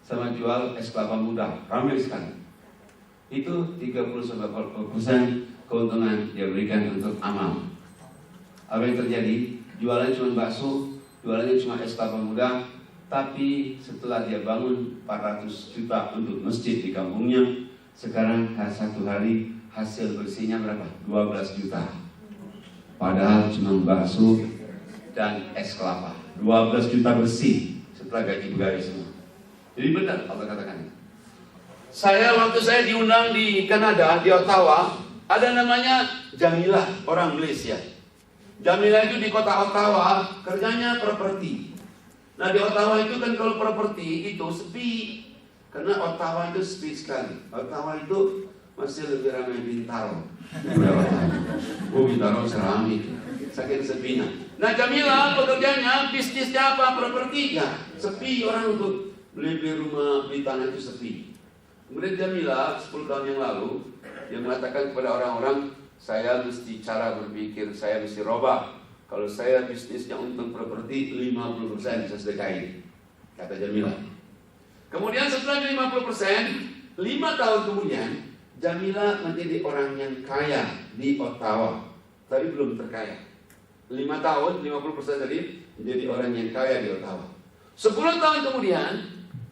sama jual es kelapa muda, ramai sekali. Itu 30-40% keuntungan dia berikan untuk amal. Apa yang terjadi? Jualannya cuma bakso, jualannya cuma es kelapa muda, tapi setelah dia bangun 400 juta untuk masjid di kampungnya, sekarang satu hari hasil bersihnya berapa? 12 juta. Padahal cuma bakso dan es kelapa. 12 juta bersih setelah gaji pegawai semua. Jadi benar Allah katakan. Waktu saya diundang di Kanada, di Ottawa, ada namanya Jamilah, orang Malaysia. Jamilah itu di kota Ottawa, kerjanya properti. Nah di Ottawa itu kan kalau properti itu sepi, karena Ottawa itu sepi sekali. Ottawa itu masih lebih ramai Bintaro. Bintaro serami, saking sepinya. Nah Jamilah pekerjaannya bisnisnya apa? Properti ya, sepi, orang untuk beli rumah, beli tanah itu sepi. Kemudian Jamilah 10 tahun yang lalu dia mengatakan kepada orang-orang, saya mesti cara berpikir, saya mesti robah. Kalau saya bisnisnya untung properti 50% saya sedekahin, kata Jamilah. Kemudian setelah 50%, 5 tahun kemudian Jamilah menjadi orang yang kaya di Ottawa, tapi belum terkaya. 5 tahun, 50% tadi menjadi orang yang kaya di Ottawa. 10 tahun kemudian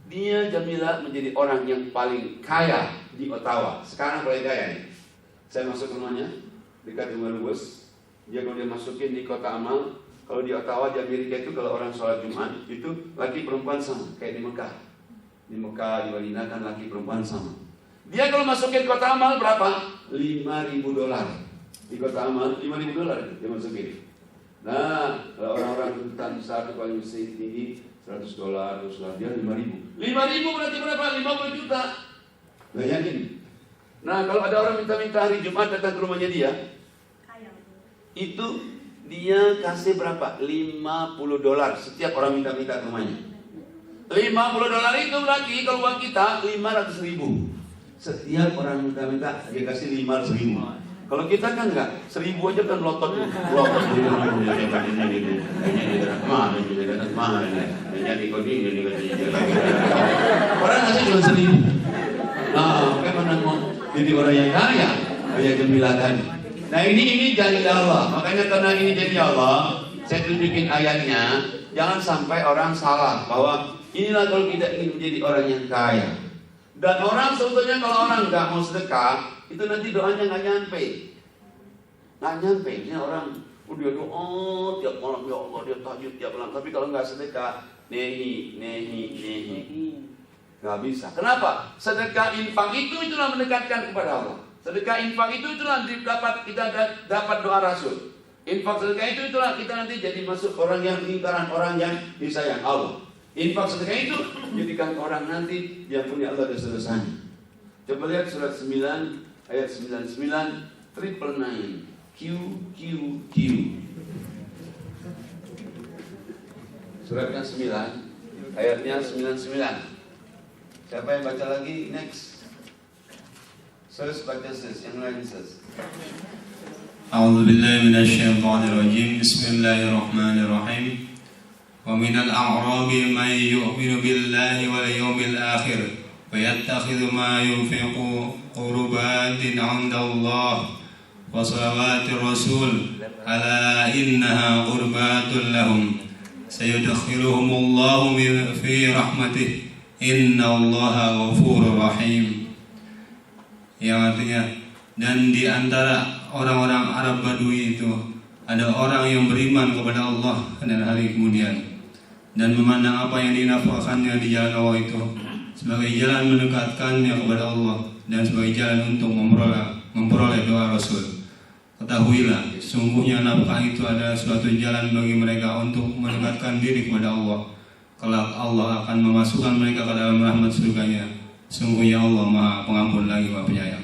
dia Jamilah menjadi orang yang paling kaya di Ottawa. Sekarang paling kaya nih. Saya masuk rumahnya dekat rumah Lubus. Dia kalau dia masukin di kota amal, kalau di Ottawa di Amerika itu kalau orang sholat Jumat itu laki perempuan sama kayak di Mekah. Di Mekah, di Madinah kan laki perempuan sama. Dia kalau masukin kota amal berapa? $5.000. Di kota amal $5.000 dia masukin. Nah, kalau orang-orang tuntutan besar itu paling mesti tinggi $100, dia 5.000. 5.000 berarti berapa? 50 juta. Nggak yakin. Nah, kalau ada orang minta-minta hari Jumat datang ke rumahnya dia, itu dia kasih berapa? $50 setiap orang minta-minta ke rumahnya. $50 itu berarti kalau uang kita 500.000. Setiap orang minta-minta dia kasih 500.000. Kalau kita kan enggak, 1.000 aja kan lotot. Orang ngasih cuma 1.000. Nah, bagaimana mau jadi orang yang kaya? Kayak Jamilah tadi. Nah ini janji Allah. Makanya karena ini janji Allah, saya tunjukin ayatnya. Jangan sampai orang salah bahwa inilah kalau kita ingin menjadi orang yang kaya. Dan orang sebetulnya kalau orang nggak mau sedekah, itu nanti doanya nggak nyampe. Ini orang dia doa tiap malam, ya Allah, dia tahajud tiap malam. Tapi kalau nggak sedekah, nehi, nggak bisa. Kenapa? Sedekah infak itulah mendekatkan kepada Allah. Sedekah infak itulah kita dapat doa Rasul. Infak sedekah itulah kita nanti jadi masuk orang yang lingkaran orang yang disayang Allah. Infak sedekah itu jadikan orang nanti yang punya Allah dosa-dosanya. Coba lihat surat 9 ayat 99 999 QQQ. Suratnya 9 ayatnya 99. Siapa yang baca lagi? Next. Sus baca sus, yang lain sus. A'udzu billahi minasyaitonir rajim. Bismillahirrahmanirrahim. ومن الأعراب من يؤمن بالله واليوم الآخر ويتخذ ما ينفق قربات عند الله وصلوات الرسول ألا إنها قربات لهم سيدخلهم الله في رحمته إن الله غفور رحيم. Yang artinya, dan di antara orang-orang Arab Badui itu ada orang yang beriman kepada Allah dan hari kemudian dan memandang apa yang dinafkahkannya di jalan Allah itu sebagai jalan mendekatkannya kepada Allah dan sebagai jalan untuk memperoleh doa Rasul. Ketahuilah, sungguhnya nafkah itu adalah suatu jalan bagi mereka untuk mendekatkan diri kepada Allah. Kelak Allah akan memasukkan mereka ke dalam rahmat surganya. Sungguhnya Allah Maha Pengampun lagi Maha Penyayang.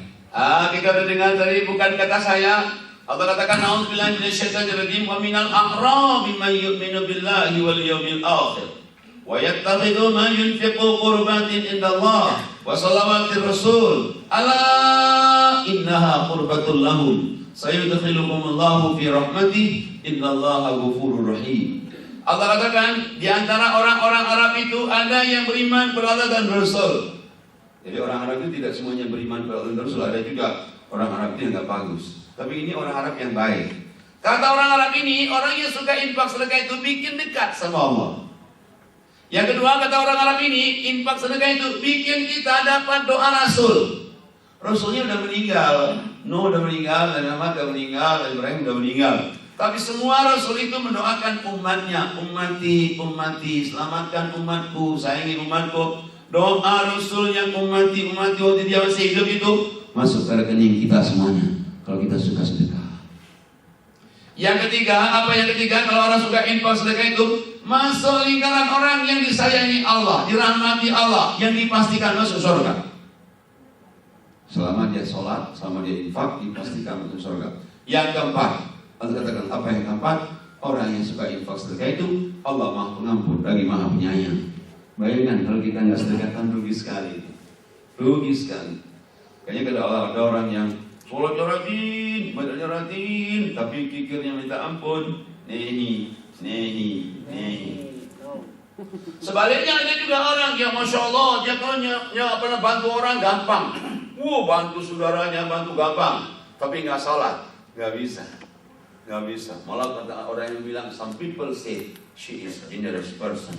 Kita mendengar tadi bukan kata saya, Allah katakan a'udzubillahi minasyaitonirrajim wa minal a'rabi man yu'minu billahi wal yawmil akhir wa yattakhidhu ma yunfiqu qurbatin indallah wa salawatir rasul ala innaha qurbatul lahum sayudkhilukumullahu fi rahmatihi innallaha ghafurur rahim. Allah katakan di antara orang-orang Arab itu ada yang beriman kepada Allah dan Rasul. Jadi orang Arab itu tidak semuanya beriman kepada Allah dan Rasul, ada juga orang Arab itu yang enggak bagus. Tapi ini orang Arab yang baik. Kata orang Arab ini, orang yang suka infak sedekah itu bikin dekat sama Allah. Yang kedua, kata orang Arab ini, infak sedekah itu bikin kita dapat doa Rasul. Rasulnya udah meninggal, Nuh udah meninggal, dan Muhammad udah meninggal, dan Ibrahim udah meninggal. Tapi semua Rasul itu mendoakan umatnya, ummati, selamatkan umatku, sayangi umatku. Doa Rasul yang ummati, waktu dia masih hidup itu masuk ke rekening kita semuanya. Kalau kita suka sedekah. Yang ketiga, apa yang ketiga? Kalau orang suka infak sedekah itu masuk lingkaran orang yang disayangi Allah, dirahmati Allah, yang dipastikan masuk surga. Selama dia sholat, selama dia infak, dipastikan masuk surga. Yang keempat, Allah katakan apa yang keempat? Orang yang suka infak sedekah itu Allah Maha Pengampun lagi Maha Penyayang. Bayangkan kalau kita nggak sedekahkan, rugi sekali. Rugi sekali. Kayaknya ada orang yang sholatnya rajin, ibadahnya rajin, tapi kikirnya minta ampun. Nehi. Sebaliknya ada juga orang yang masya Allah dia pernah bantu orang gampang. Bantu saudaranya bantu gampang, tapi nggak sholat, nggak bisa. Malah kata orang yang bilang, some people say she is generous person.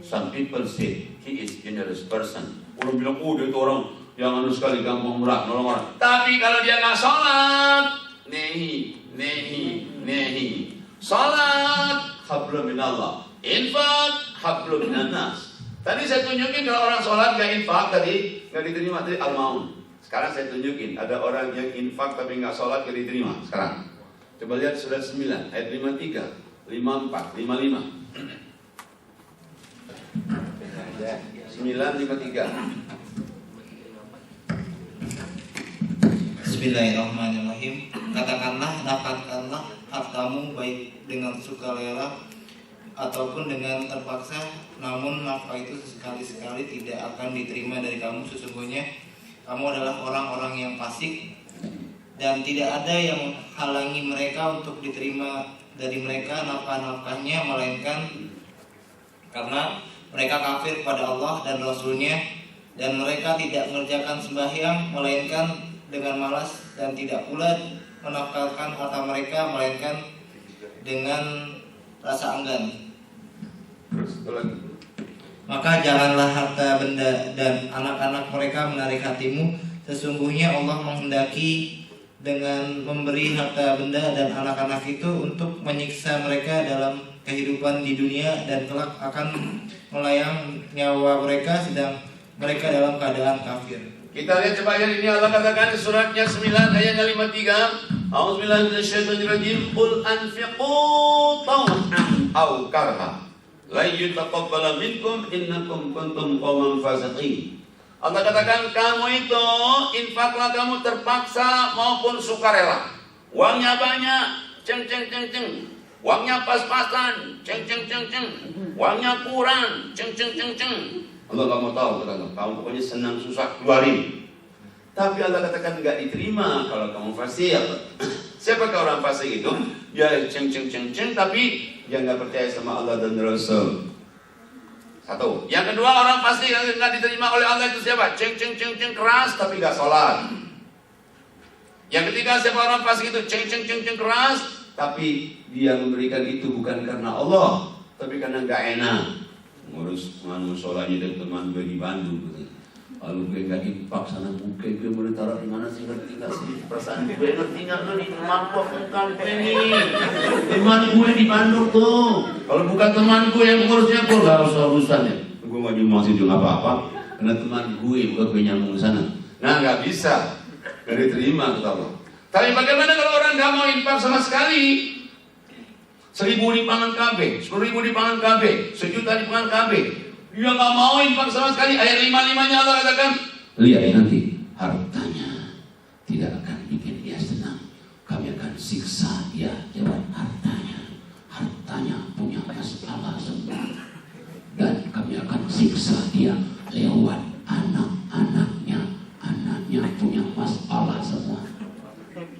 Some people say he is generous person. Orang bilang, dia itu orang yang sekali gampang murah, nolong orang. Tapi kalau dia nggak sholat, nehi. Sholat, hablum minallah. Infak, hablum minannas. Tadi saya tunjukin kalau orang sholat nggak infak, tadi nggak diterima, tadi al-maun. Sekarang saya tunjukin, ada orang yang infak tapi nggak sholat nggak diterima. Sekarang, coba lihat surat 9, ayat 53, 54, 55. 9:53. Bismillahirrahmanirrahim. Katakanlah, dapatkanlah hartamu baik dengan sukarela ataupun dengan terpaksa, namun nafkah itu sekali-sekali tidak akan diterima dari kamu. Sesungguhnya kamu adalah orang-orang yang fasik, dan tidak ada yang halangi mereka untuk diterima dari mereka nafkah-nafkahnya, melainkan karena mereka kafir pada Allah dan Rasulnya, dan mereka tidak mengerjakan sembahyang melainkan dengan malas, dan tidak pula menafkahkan harta mereka melainkan dengan rasa enggan. Maka janganlah harta benda dan anak-anak mereka menarik hatimu. Sesungguhnya Allah menghendaki dengan memberi harta benda dan anak-anak itu untuk menyiksa mereka dalam kehidupan di dunia, dan kelak akan melayang nyawa mereka sedang mereka dalam keadaan kafir. Kita lihat coba ayat ini, Allah katakan di suratnya 9 ayat 53. A'udzubillahi minasyaitonirrajim. Qul anfiqu taw'an aw karha la yutaqabbal minkum innakum kuntum qauman fasiqin. Allah katakan, kamu itu infaklah kamu terpaksa maupun sukarela. Uangnya banyak, ceng. Uangnya pas-pasan, ceng. Uangnya kurang, ceng. Allah gak mau tahu, kamu pokoknya senang susah keluarin. Tapi Allah katakan gak diterima kalau kamu fasik. Siapakah orang fasik itu? Dia ceng, tapi dia gak percaya sama Allah dan Rasul. Satu. Yang kedua, orang fasik yang gak diterima oleh Allah itu siapa? Ceng, keras tapi gak sholat. Yang ketiga, siapa orang fasik itu? Ceng, keras, tapi dia memberikan itu bukan karena Allah, tapi karena gak enak. Ngurus sholatnya dari teman gue di Bandung. Kalau gue gak infak sana, gue boleh taruh di mana sih? Ngerti gak sih perasaan gue? Ngerti gak nih? Teman gue bukan gue nih. Teman gue di Bandung tuh. Kalau bukan teman gue yang ngurusnya, gue gak usah urusannya. Gue gak nyumbang juga apa-apa, karena teman gue bukan gue nyambung sana. Nah, gak bisa, gak diterima kata Allah. Tapi bagaimana kalau orang gak mau infak sama sekali? 1.000 di pangan KB, 10.000 di pangan KB, 1 juta di pangan KB. Dia gak mau infak sama sekali. Ayat 55-nya Allah katakan, lihat nanti hartanya tidak akan bikin dia senang. Kami akan siksa dia lewat hartanya punya masalah semua, dan kami akan siksa dia lewat anaknya punya masalah semua.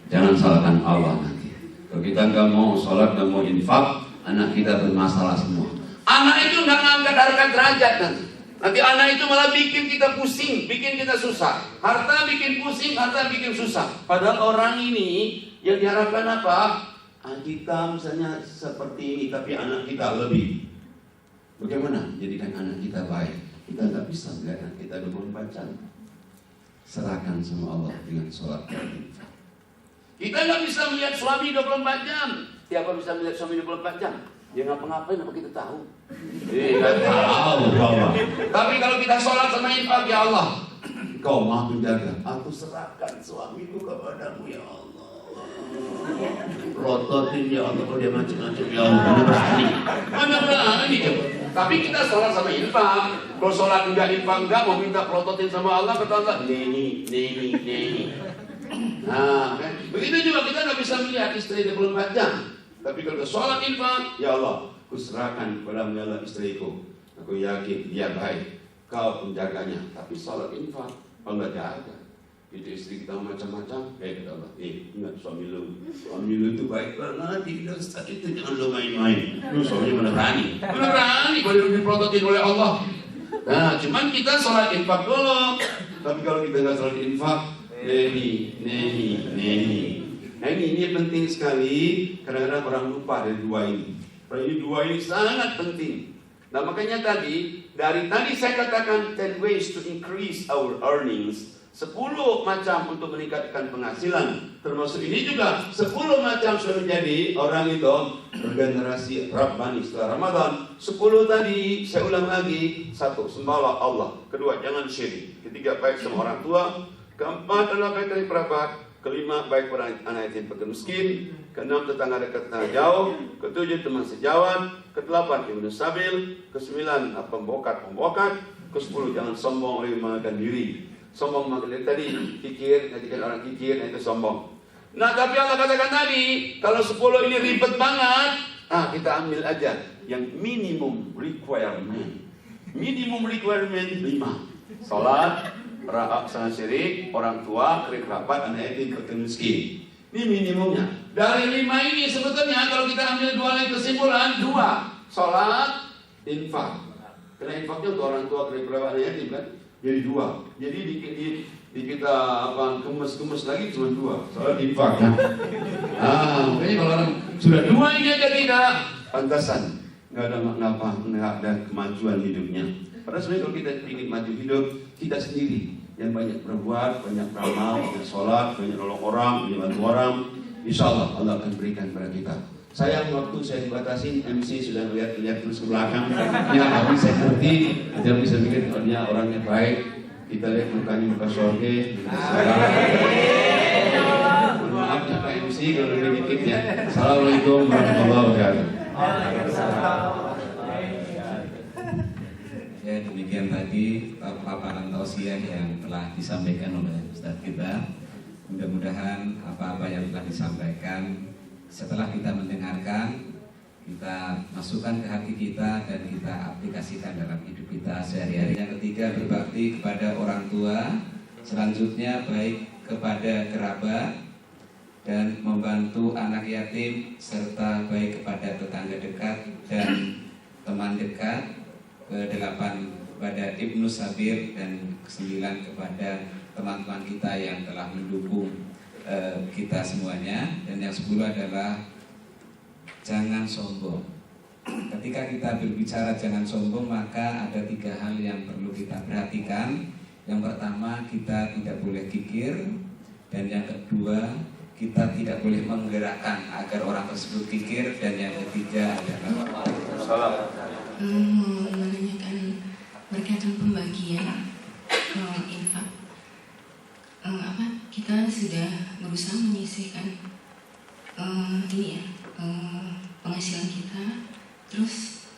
Jangan salahkan Allah nanti. Kalau kita nggak mau sholat, nggak mau infak, anak kita bermasalah semua. Anak itu nggak ngangkat harkat derajat nanti. Nanti anak itu malah bikin kita pusing, bikin kita susah. Harta bikin pusing, harta bikin susah. Padahal orang ini yang diharapkan apa? Kita misalnya seperti ini, tapi anak kita lebih. Bagaimana jadikan anak kita baik? Kita nggak bisa melihat anak kita 24 jam. Serahkan sama Allah dengan sholat dan infak. Kita nggak bisa melihat suami 24 jam. Siapa bisa melihat suami 24 jam? Dia ngapa-ngapain apa kita tahu? Nggak tahu. Tapi kalau kita sholat sama infak, ya Allah, Kau maha menjaga. Aku serahkan suamiku kepadamu, ya Allah. Rototin ya Allah, kalau dia macam-macam, ya Allah. Mana berani coba. Tapi kita sholat sama infak. Kalau sholat enggak, infak enggak, mau minta prototin sama Allah, kata Allah, neni. Nah, kan? Begitu juga kita nggak bisa melihat istri 24 jam. Tapi kalau sholat infak, ya Allah, kuserahkan kepadamu ya Allah istriku. Aku yakin dia baik, kau penjaganya. Tapi sholat infak, kau nggak jaga. Itu istri kita macam-macam, kayak kata Allah, ingat suami lu itu baik banget, tidak Ustaz, itu jangan lu main-main. Lu suami mana berani kalau diprototin oleh Allah. Nah, cuman kita sholat infak dulu. Tapi kalau kita nggak sholat infak, Nah ini penting sekali. Kadang-kadang orang lupa dari dua ini. Dua ini sangat penting. Nah makanya dari tadi saya katakan 10 ways to increase our earnings. 10 macam untuk meningkatkan penghasilan. Termasuk ini juga 10 macam sudah menjadi orang itu bergenerasi Rabbani setelah Ramadan. 10 tadi saya ulang lagi. 1. Sembahlah Allah. 2. Jangan syirik. 3. Baik sama orang tua. 4. Adalah baik dari kerabat. 5. Baik pada anak yatim piatu miskin. 6. Tetangga dekat tetangga jauh. 7. Teman sejawat. 8. Ibnu sabil. 9. Pembokat. 10. Jangan sombong oleh mengagungkan diri. Sombong makanya tadi kikir, jadikan orang kikir, itu sombong. Nah tapi Allah katakan tadi, kalau 10 ini ribet banget, kita ambil aja yang minimum requirement. Minimum requirement 5. Salat, sangat syirik, orang tua, kerabat, anak yatim, piatu miskin. Ini minimumnya. Dari 5 ini sebetulnya kalau kita ambil 2 lagi kesimpulan, 2. Salat, infak. Karena infaknya untuk orang tua, kerabat, anak yatim kan. Jadi 2. Jadi di kita kemes lagi cuma 2. Soalnya infak kan. Makanya kalau orang sudah 2 ini aja tidak pantasan. Nggak ada kemajuan hidupnya. Padahal sebenarnya kalau kita ingin maju hidup, kita sendiri yang banyak berbuat, banyak beramal, banyak sholat, banyak nolong orang, banyak bantu orang. Insya Allah Allah akan berikan kepada kita. Sayang waktu saya dibatasi, MC sudah lihat terus ke belakang. Ya, tapi saya ngerti, dia bisa mikir kalau dia orangnya baik. Kita lihat mukanya muka sorge. Maaf ya Pak MC kalau lebih dikit ya. Assalamualaikum warahmatullahi wabarakatuh. Ya demikian tadi paparan tausiah yang telah disampaikan oleh Ustadz kita. Mudah-mudahan apa-apa yang telah disampaikan setelah kita mendengarkan, kita masukkan ke hati kita dan kita aplikasikan dalam hidup kita sehari-hari. Yang ketiga, berbakti kepada orang tua. Selanjutnya, baik kepada kerabat dan membantu anak yatim, serta baik kepada tetangga dekat dan teman dekat. Ke-8 kepada Ibnu Sabir, dan ke-9 kepada teman-teman kita yang telah mendukung kita semuanya. Dan yang 10 adalah jangan sombong. Ketika kita berbicara jangan sombong, maka ada 3 hal yang perlu kita perhatikan. Yang pertama, kita tidak boleh kikir. Dan yang kedua, kita tidak boleh menggerakkan agar orang tersebut kikir. Dan yang ketiga adalah menanyakan berkaitan pembagian infak. Kita sudah berusaha menyisihkan penghasilan kita, terus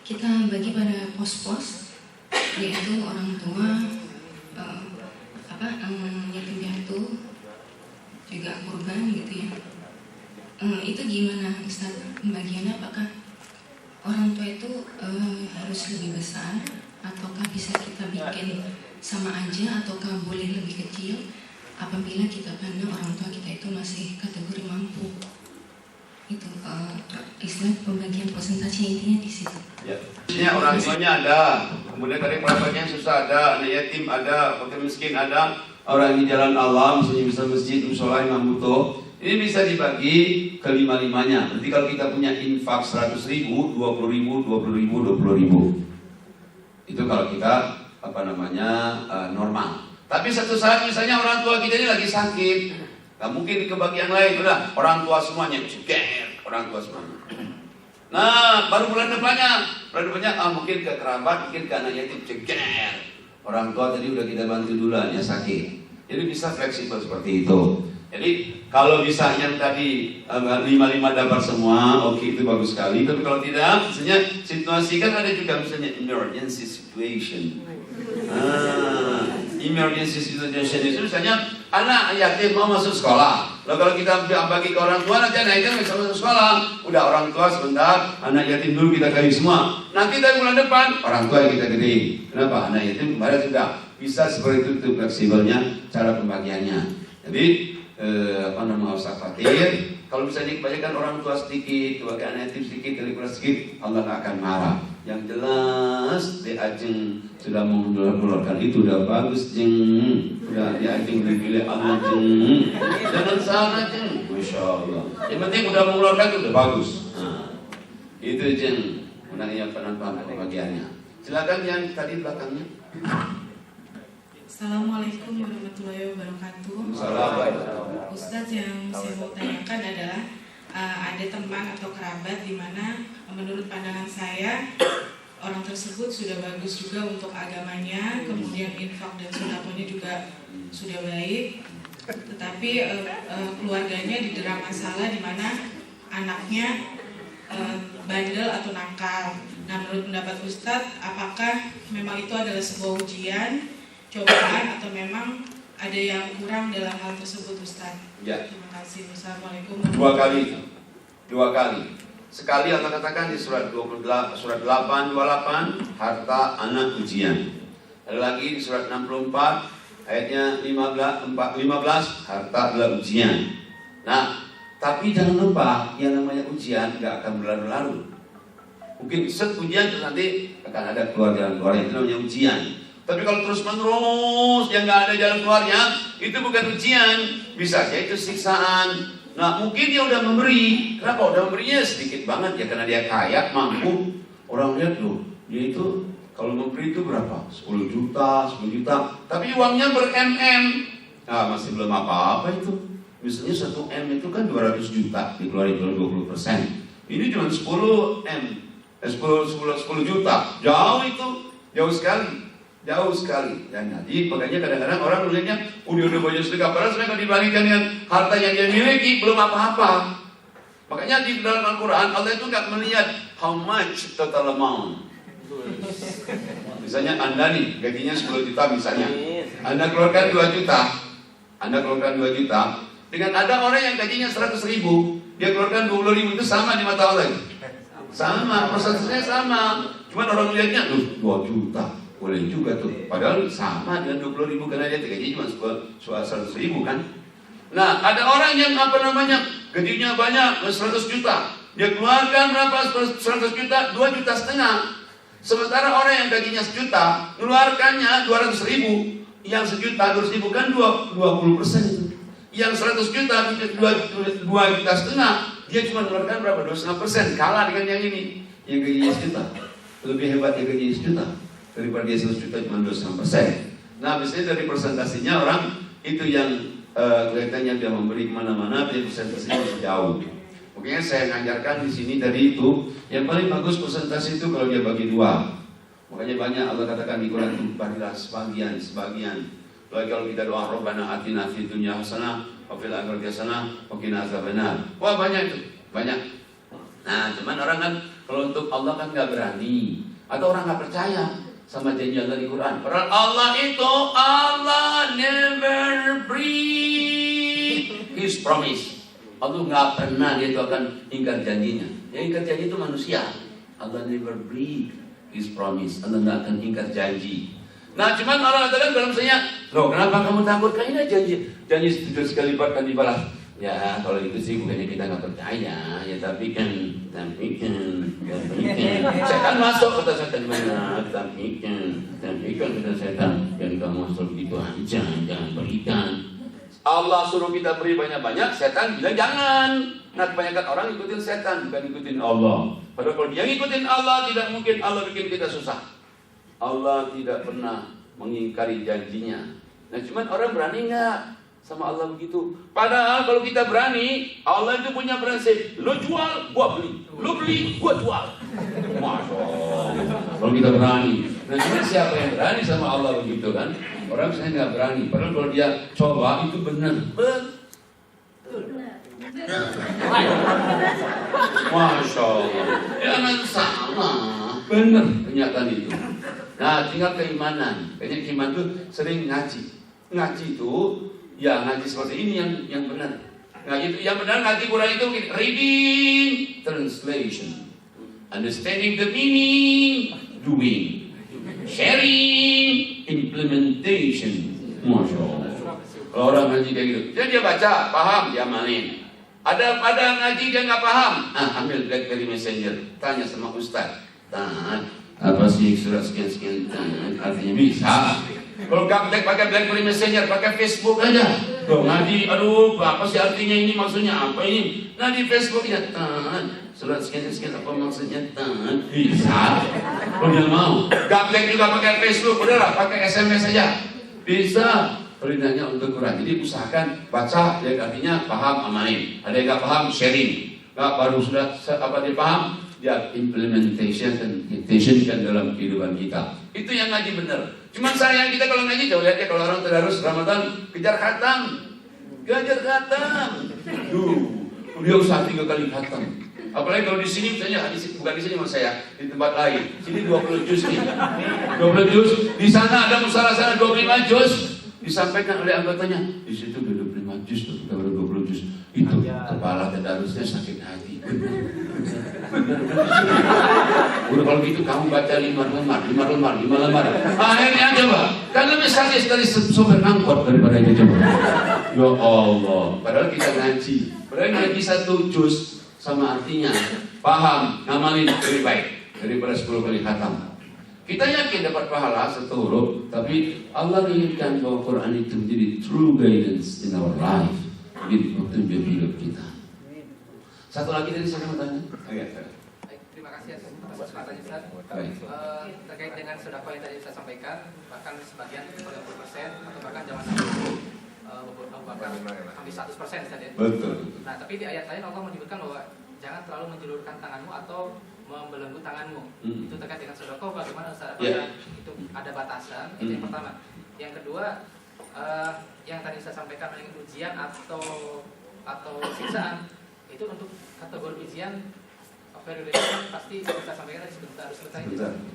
kita bagi pada pos-pos, yaitu orang tua, yatim piatu, juga kurban gitu ya. itu gimana Ustaz? Pembagiannya apakah orang tua itu harus lebih besar ataukah bisa kita bikin sama aja ataukah boleh lebih kecil apabila kita pandang orang tua kita itu masih kategori mampu? Itu istilah pembagian persentase intinya di situ. Ya. Ini orang tuanya ada, kemudian dari kerabatnya susah ada, anak yatim ada, fakir miskin ada, orang di jalan Allah, misalnya bisa masjid, musola, imam butuh. Ini bisa dibagi ke 5-5-nya. Berarti kalau kita punya infak 100.000, 20.000, 20.000, 20.000. Itu kalau kita normal. Tapi satu saat misalnya orang tua kita ini lagi sakit, nggak mungkin kebagian lain, udah orang tua semuanya ceger, orang tua semuanya. Nah, baru bulan depannya mungkin ke kerabat, mungkin ke anak yatim ceger. Orang tua tadi udah kita bantu duluan ya sakit. Jadi bisa fleksibel seperti itu. Jadi kalau bisa yang tadi 5-5 dapat semua, oke itu bagus sekali. Tapi kalau tidak, misalnya situasi kan ada juga misalnya emergency situation. Emergency situation itu misalnya anak yatim mau masuk sekolah. Lalu kalau kita bagi ke orang tua nanti anak yatim bisa masuk sekolah. Udah orang tua sebentar, anak yatim dulu kita gaji semua. Nanti dari bulan depan orang tua yang kita gede. Kenapa? Anak yatim kemarin sudah bisa seperti itu fleksibelnya cara pembagiannya. Jadi nggak usah khawatir. Kalau misalnya kebanyakan orang tua sedikit, kebanyakan anak yatim sedikit, dari sedikit, Allah nggak akan marah. Yang jelas di Ajeng sudah mengeluarkan itu udah bagus jeng, udah di Ajeng dipilih Allah jeng, jangan salah jeng, masya Allah. Yang penting udah mengeluarkan itu udah bagus. Nah, itu jeng, menanya penampilan bagiannya. Silakan yang tadi belakangnya. Assalamualaikum warahmatullahi wabarakatuh. Assalamualaikum. Ustadz, yang saya mau tanyakan adalah ada teman atau kerabat di mana menurut pandangan saya orang tersebut sudah bagus juga untuk agamanya, kemudian infak dan sedekahnya juga sudah baik, tetapi keluarganya didera masalah di mana anaknya bandel atau nakal. Nah, menurut pendapat Ustadz, apakah memang itu adalah sebuah ujian, cobaan, atau memang ada yang kurang dalam hal tersebut, Ustaz? Ya. Terima kasih. Wassalamualaikum. Dua kali. Sekali Allah katakan di surat 828 harta anak ujian. Ada lagi di surat 64 ayatnya 15 harta adalah ujian. Nah, tapi jangan lupa yang namanya ujian nggak akan berlalu-lalu. Mungkin ujian terus nanti akan ada keluar-keluar itu namanya ujian. Tapi kalau terus menerus yang nggak ada jalan keluarnya, itu bukan ujian, bisa saja itu siksaan. Nah, mungkin dia udah memberi. Kenapa udah memberinya sedikit banget ya, karena dia kaya, mampu. Orang lihat loh, dia itu kalau memberi itu berapa? 10 juta. Tapi uangnya ber-MM. Nah, masih belum apa-apa itu. Misalnya 1 M itu kan 200 juta dikeluarin 20%. Ini cuma 10 M, 10 juta. Jauh sekali. Dan jadi makanya kadang-kadang orang melihatnya udah banyak sedekah, padahal sebenarnya dibandingkan dengan harta yang dia miliki belum apa-apa. Makanya di dalam Al-Quran Allah itu nggak melihat how much total amount. Misalnya Anda nih gajinya 10 juta misalnya, Anda keluarkan 2 juta, dengan ada orang yang gajinya 100.000, dia keluarkan 20.000, itu sama di mata Allah. Sama, prosesnya sama. Cuman orang melihatnya 2 juta. Boleh juga tuh, padahal sama dengan 20.000 karena dia gajinya cuma 100.000 kan. Nah, ada orang yang gajinya banyak 100 juta, dia keluarkan berapa? 100 juta, 2,5 juta. Sementara orang yang gajinya 1 juta, keluarkannya 200.000, yang 1 juta 200.000 kan 20%. Yang 100 juta 2,5 juta, dia cuma keluarkan berapa? 2,5%, kalah dengan yang ini, yang gajinya 1 juta. Lebih hebat yang gajinya 1 juta daripada dia 100 juta cuma 2,5%. Nah, biasanya dari presentasinya orang itu yang kelihatannya dia memberi kemana-mana, dia presentasinya jauh. Makanya saya ngajarkan di sini tadi itu yang paling bagus presentasi itu kalau dia bagi 2. Makanya banyak Allah katakan di Quran itu bagilah sebagian. Lagi kalau kita doa Rabbana atina fid dunya hasanah wa fil akhirati hasanah wa qina azabannar. Wah, banyak itu, banyak. Nah, cuman orang kan kalau untuk Allah kan nggak berani, atau orang nggak percaya sama janji Allah di Quran. Padahal Allah never break His promise. Allah nggak pernah dia itu akan ingkar janjinya. Yang ingkar janji itu manusia. Allah never break His promise. Allah nggak akan ingkar janji. Nah, cuman orang katakan kalau misalnya, loh kenapa kamu takut? Kayaknya janji 7 kali lipat kan dibalas. Ya kalau itu sih bukannya kita nggak percaya, ya tapi kan setan masuk kata setan mana? Tapi kan kata setan, dan kamu masuk gitu aja, jangan berikan. Allah suruh kita beri banyak-banyak, setan bilang jangan. Nah kebanyakan orang ikutin setan, bukan ikutin Allah. Padahal kalau dia ngikutin Allah, tidak mungkin Allah bikin kita susah. Allah tidak pernah mengingkari janjinya. Nah cuman orang berani nggak sama Allah begitu? Padahal kalau kita berani, Allah itu punya prinsip. Lo jual, gua beli. Lo beli, gua jual. Masya Allah. Kalau kita berani. Nah cuman siapa yang berani sama Allah begitu kan? Orang saya nggak berani. Padahal kalau dia coba itu benar. Masya Allah. Jangan salah. Benar kenyataan itu. Nah tinggal keimanan. Kayaknya iman itu sering ngaji. Ngaji itu ya ngaji seperti ini yang benar. Ngaji itu yang benar, ngaji Quran itu reading, translation, understanding the meaning, doing, sharing, implementation. Masya Allah. Kalau orang ngaji kayak gitu, jadi dia baca, paham, dia amalin. Ada ngaji dia nggak paham, ambil BlackBerry Messenger, tanya sama Ustaz. Apa sih surat sekian artinya bisa. Kalau gak pakai BlackBerry Messenger, pakai Facebook aja. Tuh ngaji, aduh apa sih artinya ini, maksudnya apa ini? Nah di Facebook ya surat sekian apa maksudnya bisa. Kalau dia mau, gak juga pakai Facebook, udahlah pakai SMS aja bisa. Perintahnya untuk Quran. Jadi usahakan baca, ya artinya paham, amalin. Ada yang gak paham, sharing. Gak baru sudah apa dia paham, ya implementation kan dalam kehidupan kita. Itu yang ngaji benar. Cuman sayang kita kalau ngaji, coba lihat ya kalau orang tadarus Ramadan kejar khatam. Dia usaha 3 kali khatam. Apalagi kalau di sini misalnya bukan di sini maksud saya, di tempat lain. Sini 20 juz nih. 20 juz, di sana ada musalah sana 25 juz. Disampaikan oleh anggotanya, di situ 25 juz tuh, kita baru 20 juz. Itu kepala tadarusnya sakit hati. Udah kalau gitu kamu baca 5 lembar. Akhirnya coba, kan lebih sakit dari sopir angkot daripada itu coba. Ya Allah, padahal kita ngaji. Padahal ngaji 1 juz sama artinya, paham, ngamalin lebih baik daripada 10 kali khatam. Kita yakin dapat pahala 1 huruf, tapi Allah inginkan bahwa Quran itu menjadi true guidance in our life, menjadi petunjuk hidup kita. Satu lagi tadi saya mau tanya. Terima kasih atas kesempatannya Ustaz. Terkait dengan sedekah yang tadi Ustaz sampaikan, bahkan sebagian 50% atau bahkan zaman bahkan hampir 100% saja. Betul. Nah, tapi di ayat lain Allah menyebutkan bahwa jangan terlalu menjulurkan tanganmu atau membelenggu tanganmu. Itu terkait dengan sedekah bagaimana Ustaz? Itu ada batasan. Itu yang pertama. Yang kedua, yang tadi saya sampaikan mengenai ujian atau siksaan, itu untuk kategori ujian periodenya pasti kita sampaikan tadi harus selesai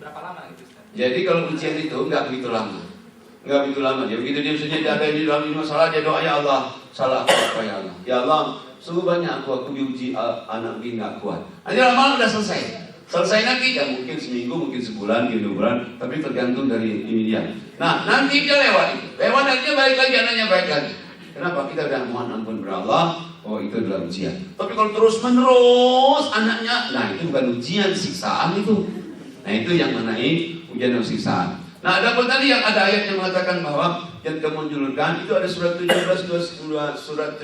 berapa lama gitu Ustaz? Jadi kalau ujian itu nggak begitu lama. Dia begitu dia misalnya ada di dalam masalah, dia doa, ya Allah, salah apa ya Allah. Ya Allah, sungguh banyak aku diuji anak begini nggak kuat. Nanti lama-lama udah selesai. Selesai nanti ya mungkin seminggu, mungkin sebulan, 2 bulan, tapi tergantung dari ini dia. Nah nanti dia lewat dan dia balik lagi, anaknya balik lagi. Kenapa? Kita udah mohon ampun kepada Allah. Oh itu adalah ujian. Tapi kalau terus menerus anaknya, nah itu bukan ujian, siksaan itu. Nah itu yang mengenai ujian dan siksaan. Nah ada pun tadi yang ada ayat yang mengatakan bahwa yang kamu julurkan itu ada surat 17:29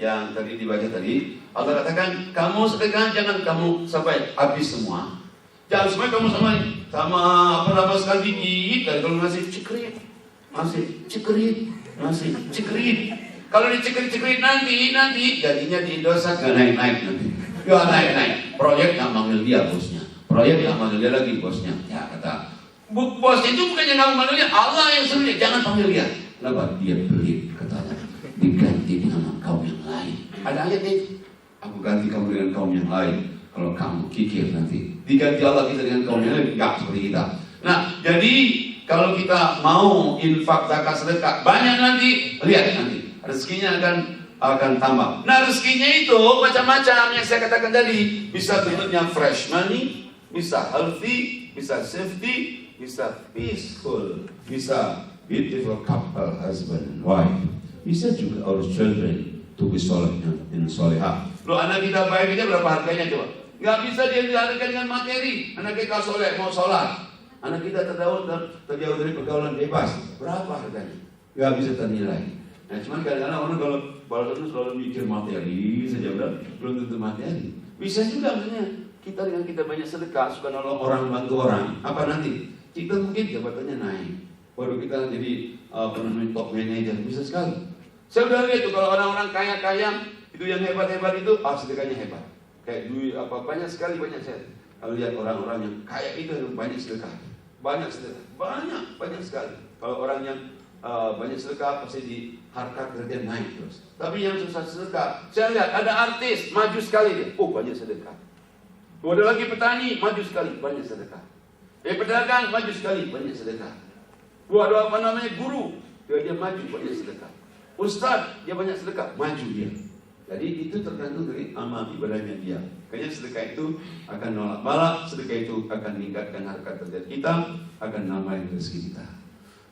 yang tadi dibaca tadi. Allah katakan kamu sedekah jangan kamu sampai habis semua. Jangan sampai kamu sama apa nama sekali dikit. Kalau masih cekrit. Kalau dicekrit nanti gajinya di Indosat gak naik nanti. Gak naik. Proyek gak manggil dia bosnya. Proyek gak manggil dia lagi bosnya. Ya kata bos itu bukannya gak manggil dia, Allah yang suruh dia, jangan panggil dia. Kenapa? Dia pelit katanya. Diganti dengan kaum yang lain. Ada ayat itu. Aku ganti kamu dengan kaum yang lain. Kalau kamu kikir nanti diganti Allah kita dengan kaum yang lain. Enggak seperti kita. Nah jadi kalau kita mau infak, zakat, sedekah banyak nanti, lihat nanti rezekinya akan akan tambah. Nah, rezekinya itu macam-macam yang saya katakan tadi. Bisa bentuknya fresh money, bisa healthy, bisa safety, bisa peaceful, bisa beautiful couple, husband and wife. Bisa juga our children to be soleh and solehah. Loh, anak kita baik aja berapa harganya coba? Nggak bisa dia dihargai dengan materi. Anak kita soleh mau sholat, anak kita terjauh dari pergaulan bebas, berapa harganya? Nggak bisa ternilai. Nah, cuman kadang-kadang orang kalau itu selalu mikir materi saja, belum tentu materi. Bisa juga maksudnya kita dengan kita banyak sedekah, suka nolong orang, bantu orang, apa nanti kita mungkin jabatannya naik. Baru kita jadi top manager, bisa sekali. Saya udah lihat tuh kalau orang-orang kaya-kaya itu yang hebat-hebat itu, sedekahnya hebat. Kayak duit apa banyak sekali saya. Kalau lihat orang-orang yang kaya itu banyak sedekah, banyak sekali. Kalau orang yang banyak sedekah pasti di harta kerja naik terus. Tapi yang susah sedekah, saya lihat ada artis maju sekali dia, banyak sedekah. Ada lagi petani maju sekali, banyak sedekah. Pedagang maju sekali, banyak sedekah. Ada guru, dia maju banyak sedekah. Ustaz dia banyak sedekah, maju dia. Jadi itu tergantung dari amal ibadahnya dia. Kayaknya sedekah itu akan nolak bala, sedekah itu akan meningkatkan harkat derajat kita, akan nambah rezeki kita.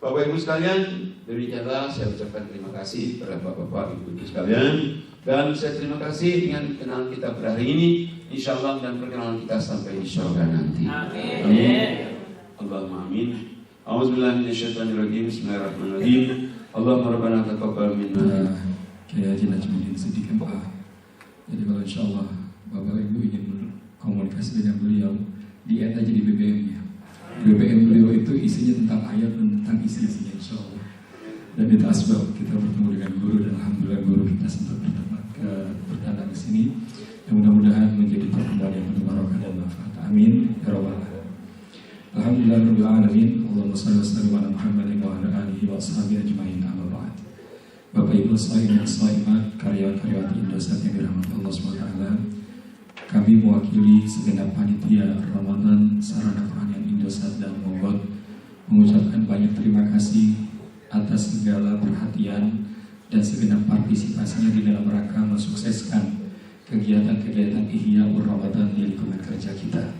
Bapak Ibu sekalian, demikianlah saya ucapkan terima kasih kepada Bapak Ibu sekalian, dan saya terima kasih dengan kenalan kita pada hari ini. Insyaallah dan perkenalan kita sampai di surga nanti. Amin. Allahumma amin. A'udzubillahi minasyaitonirrajim. Bismillahirrahmanirrahim. Allahumma rabbana taqabbal minna. Kayak Haji Najmuddin Siddiq MA. Jadi kalau insyaallah Bapak Ibu ingin komunikasi dengan beliau, di-add aja di BBM ya. BBM beliau itu isinya tentang ayat dan tentang isi-isinya insyaallah. Dan itu asbab kita bertemu dengan guru, dan alhamdulillah guru kita sempat berdatang ke sini. Dan mudah-mudahan menjadi pertemuan yang penuh barokah dan manfaat. Amin ya rabbal alamin. Alhamdulillahirabbil alamin. Allahumma shalli wa sallim ala Muhammadin wa ala alihi wa ashabihi ajmain. Amma ba'd. Bapak Ibu shaimin dan shaimat, karyawan-karyawati Indosat yang dirahmati Allah SWT, kami mewakili segenap panitia Ramadan Sarana Peranian Indosat dan Mogot mengucapkan banyak terima kasih atas segala perhatian dan segenap partisipasinya di dalam rangka mensukseskan kegiatan-kegiatan Ihyaur Ramadan di lingkungan kerja kita,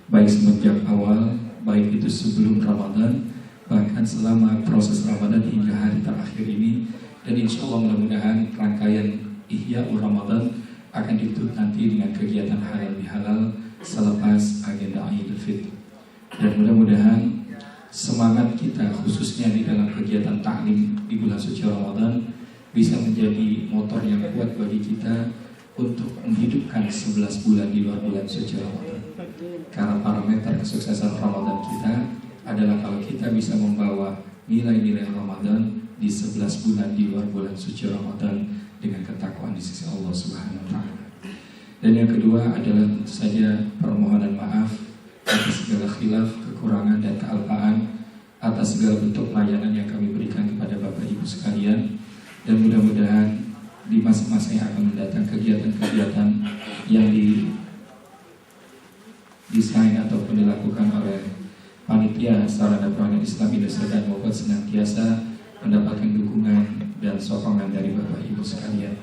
baik semenjak awal, baik itu sebelum Ramadan, bahkan selama proses Ramadan hingga hari terakhir ini. Dan insya Allah mudah-mudahan rangkaian Ihyaur Ramadan akan ditutup nanti dengan kegiatan halal bihalal selepas agenda Idul Fitri. Dan mudah-mudahan semangat kita khususnya di dalam kegiatan taklim di bulan suci Ramadan bisa menjadi motor yang kuat bagi kita untuk menghidupkan 11 bulan di luar bulan suci Ramadan. Karena parameter kesuksesan Ramadan kita adalah kalau kita bisa membawa nilai-nilai Ramadan di 11 bulan di luar bulan suci Ramadan dengan ketakwaan di sisi Allah Subhanahu wa taala. Dan yang kedua adalah tentu saja permohonan maaf atas segala khilaf, kekurangan dan kealpaan, atas segala bentuk pelayanan yang kami berikan kepada Bapak Ibu sekalian. Dan mudah-mudahan di masa-masa yang akan mendatang kegiatan-kegiatan yang didesain ataupun dilakukan oleh panitia Sarana Peranian Islam Indosat dan Mogot senantiasa mendapatkan dukungan dan sokongan dari Bapak Ibu sekalian.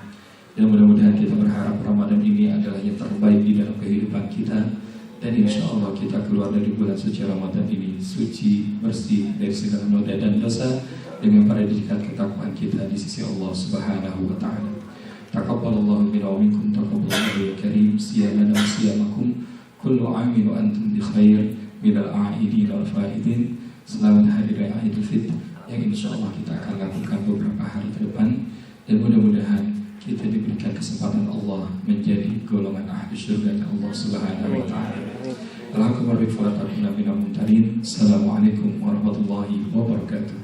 Dan mudah-mudahan kita berharap Ramadan ini adalah yang terbaik di dalam kehidupan kita. Dan insya Allah kita keluar dari bulan suci Ramadan ini suci, bersih dari segala noda dan dosa, dengan predikat ketakwaan kita di sisi Allah Subhanahu wa taala. Taqabbalallahu minna wa minkum, taqabbalallahu ya karim, siyamana wa siyamakum, kullu amin wa antum bi khair, minal a'idin wal faidin. Selamat hari raya Idul Fitri yang insya Allah kita akan lakukan beberapa hari ke depan, dan mudah-mudahan kita diberikan kesempatan Allah menjadi golongan ahli surga Allah Subhanahu wa taala. Assalamualaikum warahmatullahi wabarakatuh.